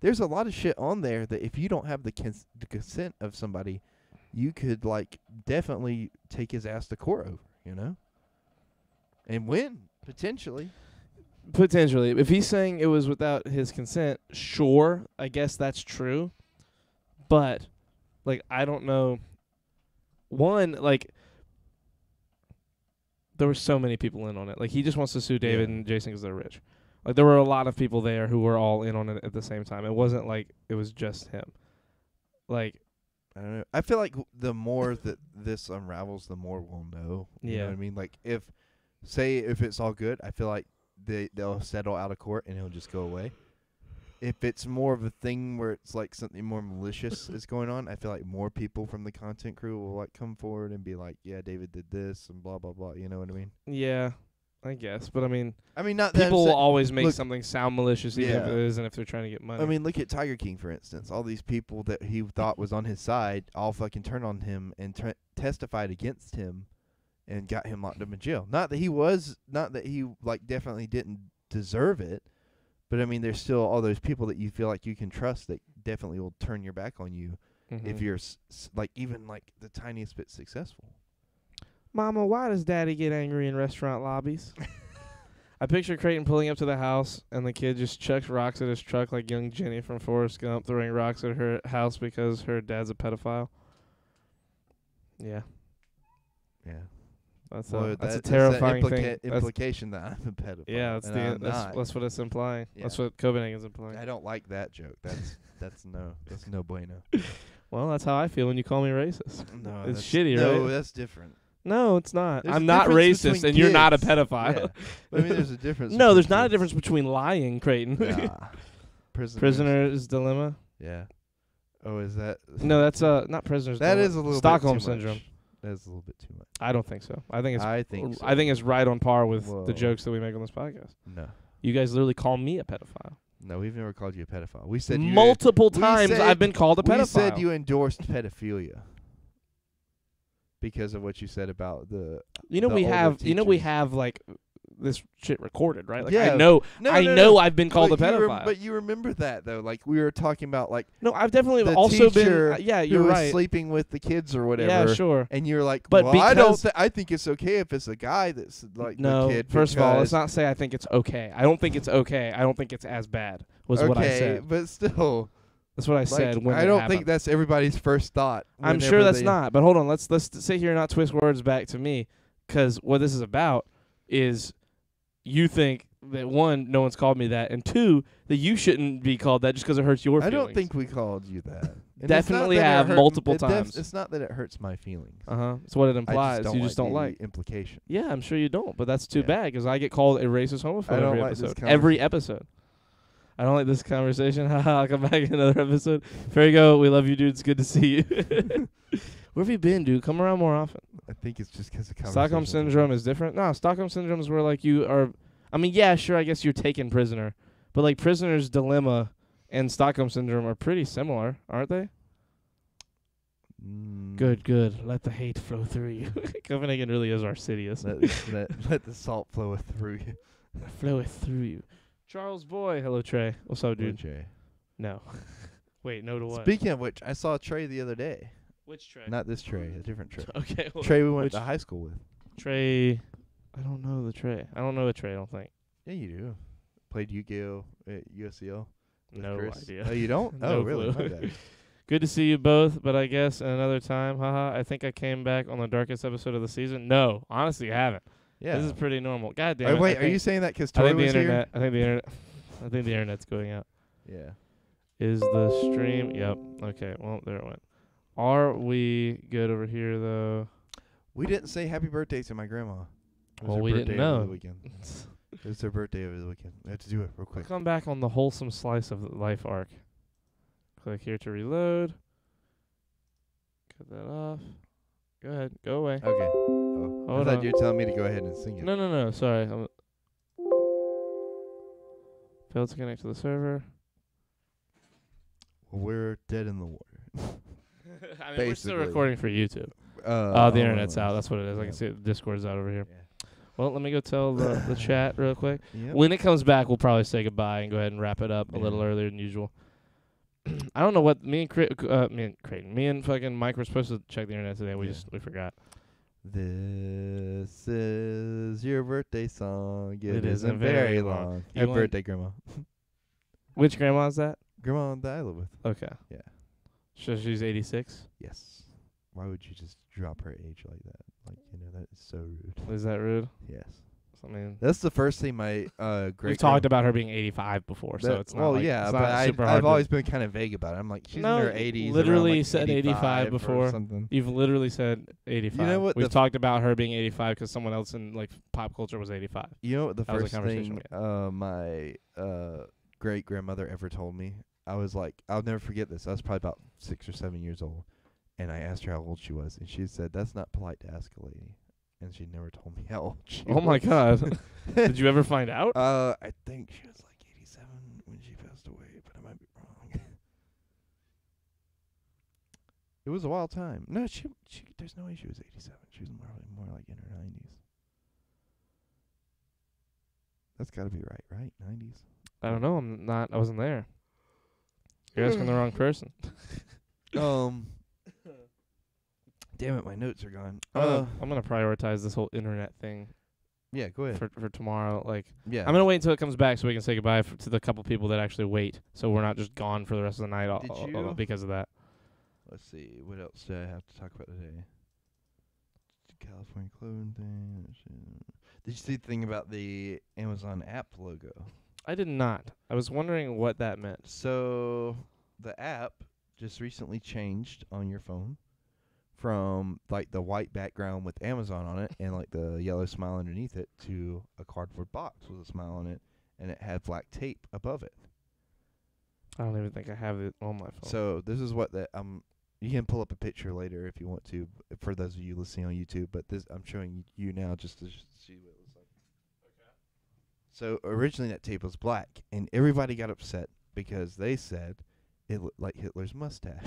There's a lot of shit on there that if you don't have the consent of somebody, you could, like, definitely take his ass to court over, you know? And win, potentially. Potentially. If he's saying it was without his consent, sure, I guess that's true. But, like, I don't know. One, like, there were so many people in on it. Like, he just wants to sue David Yeah. and Jason because they're rich. Like, there were a lot of people there who were all in on it at the same time. It wasn't like it was just him. Like, I don't know. I feel like the more that this unravels, the more we'll know. You know Yeah. what I mean? Like, if it's all good, I feel like they'll settle out of court and he'll just go away. If it's more of a thing where it's like something more malicious is going on, I feel like more people from the content crew will like come forward and be like, "Yeah, David did this and blah blah blah." You know what I mean? yeah, I guess. But, I mean, I mean, not that I'm people will saying- always make look- something sound malicious even if Yeah. it isn't, if they're trying to get money. I mean, look at Tiger King, for instance. All these people that he thought was on his side all fucking turned on him and testified against him and got him locked up in jail. Not that he like definitely didn't deserve it, but I mean, there's still all those people that you feel like you can trust that definitely will turn your back on you if you're like even like the tiniest bit successful. Mama, why does Daddy get angry in restaurant lobbies? I picture Creighton pulling up to the house, and the kid just chucks rocks at his truck like young Jenny from Forrest Gump, throwing rocks at her house because her dad's a pedophile. Yeah. Yeah. That's Well, a that's terrifying the thing. That's- implication that I'm a pedophile. yeah, and I'm not. that's what it's implying. Yeah. That's what Copenhagen's implying. I don't like that joke. That's no bueno. Well, that's how I feel when you call me racist. No, It's that's- shitty, no, right? that's different. No, it's not. There's a I'm not difference racist, between and you're not a kids. pedophile. Yeah. I mean, there's a difference. No, there's between not a kids. difference between lying, Creighton. Nah. Prisoner's dilemma. Yeah. Oh, is that? No, that's not prisoner's That dilemma. is a little Stockholm bit too syndrome. Much. That's a little bit too much. I don't think so. I think I think so. it's right on par with Whoa. the jokes that we make on this podcast. No. You guys literally call me a pedophile. No, we've never called you a pedophile. We said Multiple we times said- I've been called a pedophile. We said you endorsed pedophilia because of what you said about the. You know the we older have we teachers. have like this shit recorded, right? Like Yeah. I know No, I no, know no. I've been called a But you pedophile. but you remember that though, like we were talking about, like No, I've definitely the also teacher been yeah, who you're was right. sleeping with the kids or whatever. Yeah, sure. And you're like, But well, I don't. because- I think it's okay if it's a guy that's like No, the kid. first of all, let's because- not say I think it's okay. I don't think it's okay. I don't think it's as bad. Was okay, what I said. but still, That's what I like, said when I it don't happened. think that's everybody's first thought. I'm whenever sure that's they- not. But hold on, let's sit here and not twist words back to me, because what this is about is you think that one, no one's called me that, and two, that you shouldn't be called that just because it hurts your I feelings. don't think we called you that. And it's Definitely not that it have hurt- multiple it def- times. It's not that it hurts my feelings. That's what it implies. I You just don't the like. implication. Yeah, I'm sure you don't, but that's too Yeah. bad because I get called a racist homophobe I don't every like this episode. Every episode. I don't like this conversation. I'll come back in another episode. Farigo, we love you, dude. It's good to see you. Where have you been, dude? Come around more often. I think it's just because of Stockholm syndrome is different. No, Stockholm syndrome is where like you are. I mean, yeah, sure. I guess you're taken prisoner, but like prisoner's dilemma and Stockholm syndrome are pretty similar, aren't they? Good. Let the hate flow through you. Copenhagen really is our city. Let the salt flow through you. Floweth through you. Charles Boy. Hello, Trey. What's up, dude? Jay. No. Wait, no to what? Speaking of which, I saw Trey the other day. Which Trey? Not this Trey, a different Trey. Okay. Well, Trey we went which- to high school with. Trey. I don't know the Trey. I don't know the Trey, I don't think. Yeah, you do. Played Yu-Gi-Oh at USCL. with No Chris. idea. Oh, you don't? No Oh, really? clue. My bad. Good to see you both, but I guess another time. Haha. I think I came back on the darkest episode of the season. No, honestly, I haven't. Yeah. This is pretty normal. God damn Oh, it. wait, I are think, you saying that because I Tori think the was internet. I think the internet. I think the internet's going out. here? Yeah. Is the stream? Yep. Okay. Well, there it went. Are we good over here though? We didn't say happy birthday to my grandma. It was Well, her we didn't birthday over know. the weekend. It was her birthday over the weekend. I had to do it real quick. Come back on the wholesome slice of the life arc. Click here to reload. Cut that off. Go ahead. Go away. Okay. Oh, I Hold thought on. you were telling me to go ahead and sing it. No. Sorry. Failed to connect to the server. Well, we're dead in the water. I mean, we're still Basically. recording for YouTube. Oh, The internet's out. That's what it is. I Yeah. can see it. Discord's out over here. Yeah. Well, let me go tell the chat real quick. Yep. When it comes back, we'll probably say goodbye and go ahead and wrap it up a little Yeah. earlier than usual. I don't know what me and Creighton, me and fucking Mike were supposed to check the internet today. We forgot. This is your birthday song. It It isn't isn't very very long. long. Happy You want- birthday, Grandma. Which grandma is that? Grandma that I live with. Okay. Yeah. So she's 86. Yes. Why would you just drop her age like that? Like, that is so rude. Is that rude? Yes. I mean, That's the first thing my great. we've talked about her being 85 before, so it's not. Well, like, yeah, it's but not super hard I've to- always been kind of vague about it. I'm like, she's No, in her 80s. literally around, like, said 85 or before. something. You've literally said 85. You know what We've the talked about her being 85 because someone else in like pop culture was 85. You know what the That was a first conversation thing my great grandmother ever told me? I was like, I'll never forget this. I was probably about 6 or 7 years old, and I asked her how old she was, and she said, "That's not polite to ask a lady." And she never told me how old she was. Oh my god! Did you ever find out? I think she was like 87 when she passed away, but I might be wrong. It was a wild time. No, she there's no way she was 87. She was more like in her 90s. That's got to be right? 90s. I don't know. I wasn't there. You're asking the wrong person. Damn it, my notes are gone. I'm gonna prioritize this whole internet thing Yeah, go ahead. for tomorrow. Like, Yeah. I'm gonna wait until it comes back so we can say goodbye to the couple people that actually wait, so we're not just gone for the rest of the night Did you? because of that. Let's see. What else do I have to talk about today? California clothing thing. Did you see the thing about the Amazon app logo? I did not. I was wondering what that meant. So the app just recently changed on your phone from like the white background with Amazon on it and like the yellow smile underneath it to a cardboard box with a smile on it, and it had black tape above it. I don't even think I have it on my phone. So this is what that you can pull up a picture later if you want to, for those of you listening on YouTube. But this I'm showing you now just to see what it looks like. Okay. So originally that tape was black, and everybody got upset because they said it looked like Hitler's mustache.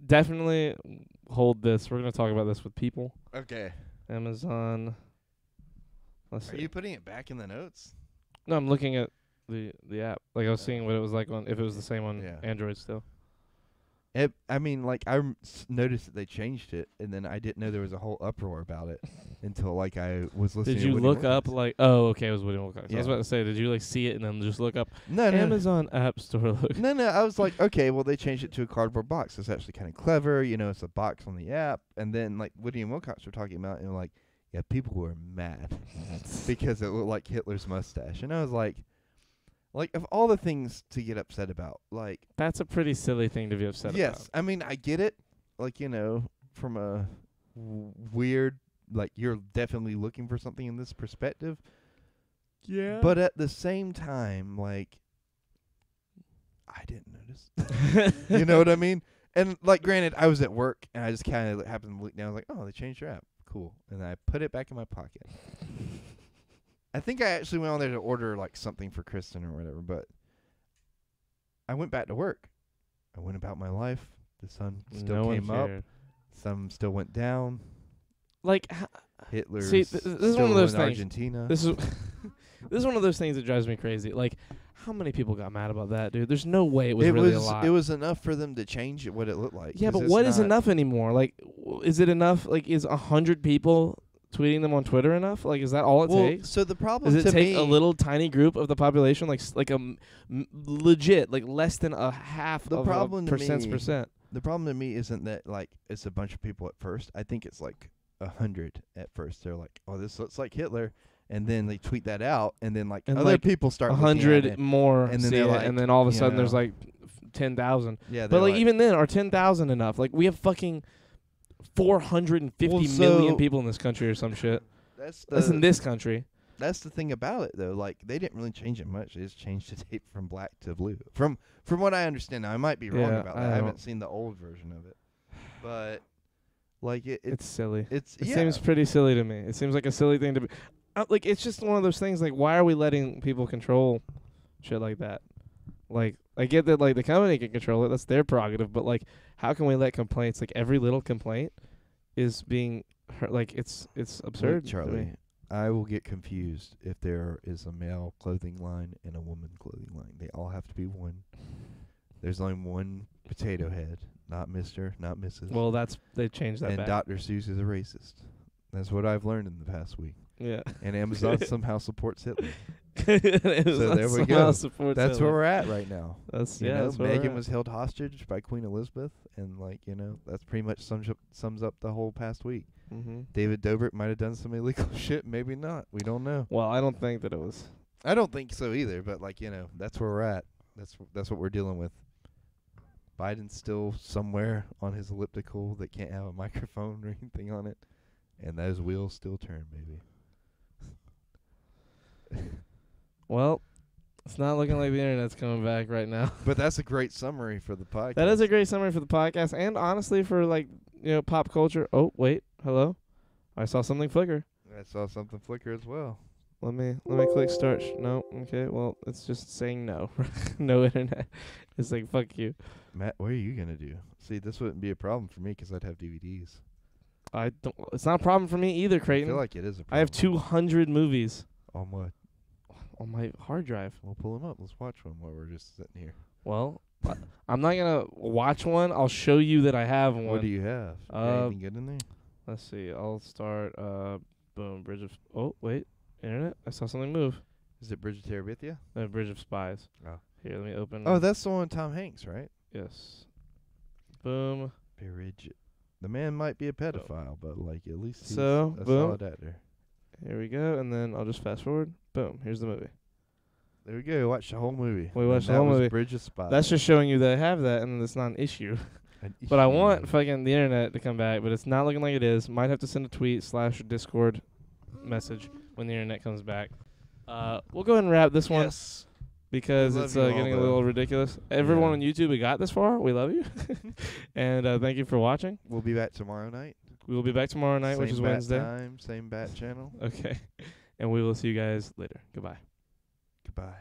Definitely hold this. We're gonna talk about this with people. Okay. Amazon. Let's Are see. you putting it back in the notes? No, I'm looking at the app. Like I was seeing what it was like on if it was the same on Yeah. Android still. I mean, like I noticed that they changed it, and then I didn't know there was a whole uproar about it until like I was listening. Did to you Woody look up Wilcox. like? Oh, okay, it was William Wilcox. I was Yeah. about to say, did you like see it and then just look up No, no, Amazon App Store? Look. no. I was like, okay, well they changed it to a cardboard box. It's actually kind of clever, you know. It's a box on the app, and then like Woody and Wilcox were talking about, and like, yeah, people were mad because it looked like Hitler's mustache, and I was like of all the things to get upset about, like. That's a pretty silly thing to be upset about. Yes, I mean I get it. Like, you know, from a weird, like you're definitely looking for something in this perspective. Yeah. But at the same time, like, I didn't notice. You know what I mean? And like, granted, I was at work and I just kind of happened to look down. I was like, oh, they changed your app. Cool. And I put it back in my pocket. I think I actually went on there to order like something for Kristen or whatever, but I went back to work. I went about my life. The sun still no came one up. cared. Some still went down. Like, Hitler's this is one still of those in things. Argentina. this is this is one of those things that drives me crazy. Like, how many people got mad about that, dude? There's no way it was really a lot. It was enough for them to change it, what it looked like. Yeah, 'cause but it's what is not- enough anymore? Like, is it enough? Like, is 100 people tweeting them on Twitter enough? Like, is that all it Well, takes? so the problem Does it to take me, a little tiny group of the population, like legit, like less than a half The of problem a to me- percent? the problem to me isn't that like it's a bunch of people at first. I think it's like 100 at first. They're like, "Oh, this looks like Hitler," and then they tweet that out, and then like And, other like, people start looking at 100 it. more, and then see they're it, like, and then all of a you sudden there's know. like 10,000. Yeah, But they're like even then, are 10,000 enough? Like we have fucking 450 Well, million so- people in this country or some shit. that's That's in the this country. that's the thing about it though. Like they didn't really change it much. They just changed the tape from black to blue. From what I understand, now I might be wrong Yeah, about I that. I haven't don't- seen the old version of it, but like It's silly. it's It yeah. seems pretty silly to me. It seems like a silly thing to be. Like it's just one of those things. Like why are we letting people control shit like that? Like I get that like the company can control it. That's their prerogative. But like how can we let complaints like every little complaint is being heard? Like it's absurd. Look, to Charlie, me. I will get confused if there is a male clothing line and a woman clothing line. They all have to be one. There's only one Potato Head, not Mr., not Mrs. Well, they changed that and back. Dr. Seuss is a racist. That's what I've learned in the past week. Yeah. And Amazon somehow supports Hitler. So there we go. That's where we're at right now. That's You yeah. know, That's where we're Megan at. was held hostage by Queen Elizabeth, and like you know, that's pretty much sums up the whole past week. Mm-hmm. David Dobrik might have done some illegal shit, maybe not. We don't know. Well, I don't think that it was. I don't think so either, but like you know, that's where we're at. That's what we're dealing with. Biden's still somewhere on his elliptical that can't have a microphone or anything on it, and those wheels still turn, baby. Well, it's not looking like the internet's coming back right now. But that's a great summary for the podcast. That is a great summary for the podcast, and honestly, for like pop culture. Oh wait, hello, I saw something flicker. I saw something flicker as well. Let me click start. No, okay. Well, it's just saying no. No internet. It's like fuck you. Matt, what are you gonna do? See, this wouldn't be a problem for me 'cause I'd have DVDs. I don't. It's not a problem for me either, I Creighton. feel like it is a problem. I have 200 movies On what? on my hard drive. We'll pull them up. Let's watch one while we're just sitting here. Well, I'm not gonna watch one. I'll show you that I have one. What do you have? Got anything good in there? Let's see. I'll start. Boom. Bridge of. Oh wait. Internet. I saw something move. Is it Bridge of Terabithia? Bridge of Spies. Oh. Here, let me open. Oh, that's the one with Tom Hanks, right? Yes. Boom. Bridge. The man might be a pedophile, but like at least he's So, a boom. solid actor. Here we go, and then I'll just fast forward. Boom. Here's the movie. There we go. Watch the whole movie. We And watched the that whole was movie. Bridge of Spies. That's just showing you that I have that, and it's not an issue. But I want fucking the internet to come back, but it's not looking like it is. Might have to send a tweet / Discord message when the internet comes back. We'll go ahead and wrap this one because We it's love you all, getting a though. little ridiculous. Everyone Yeah. on YouTube who got this far, we love you. And thank you for watching. We'll be back tomorrow night. We will be back tomorrow night, which Same is bat Wednesday. time, same bat channel. Okay. And we will see you guys later. Goodbye. Goodbye.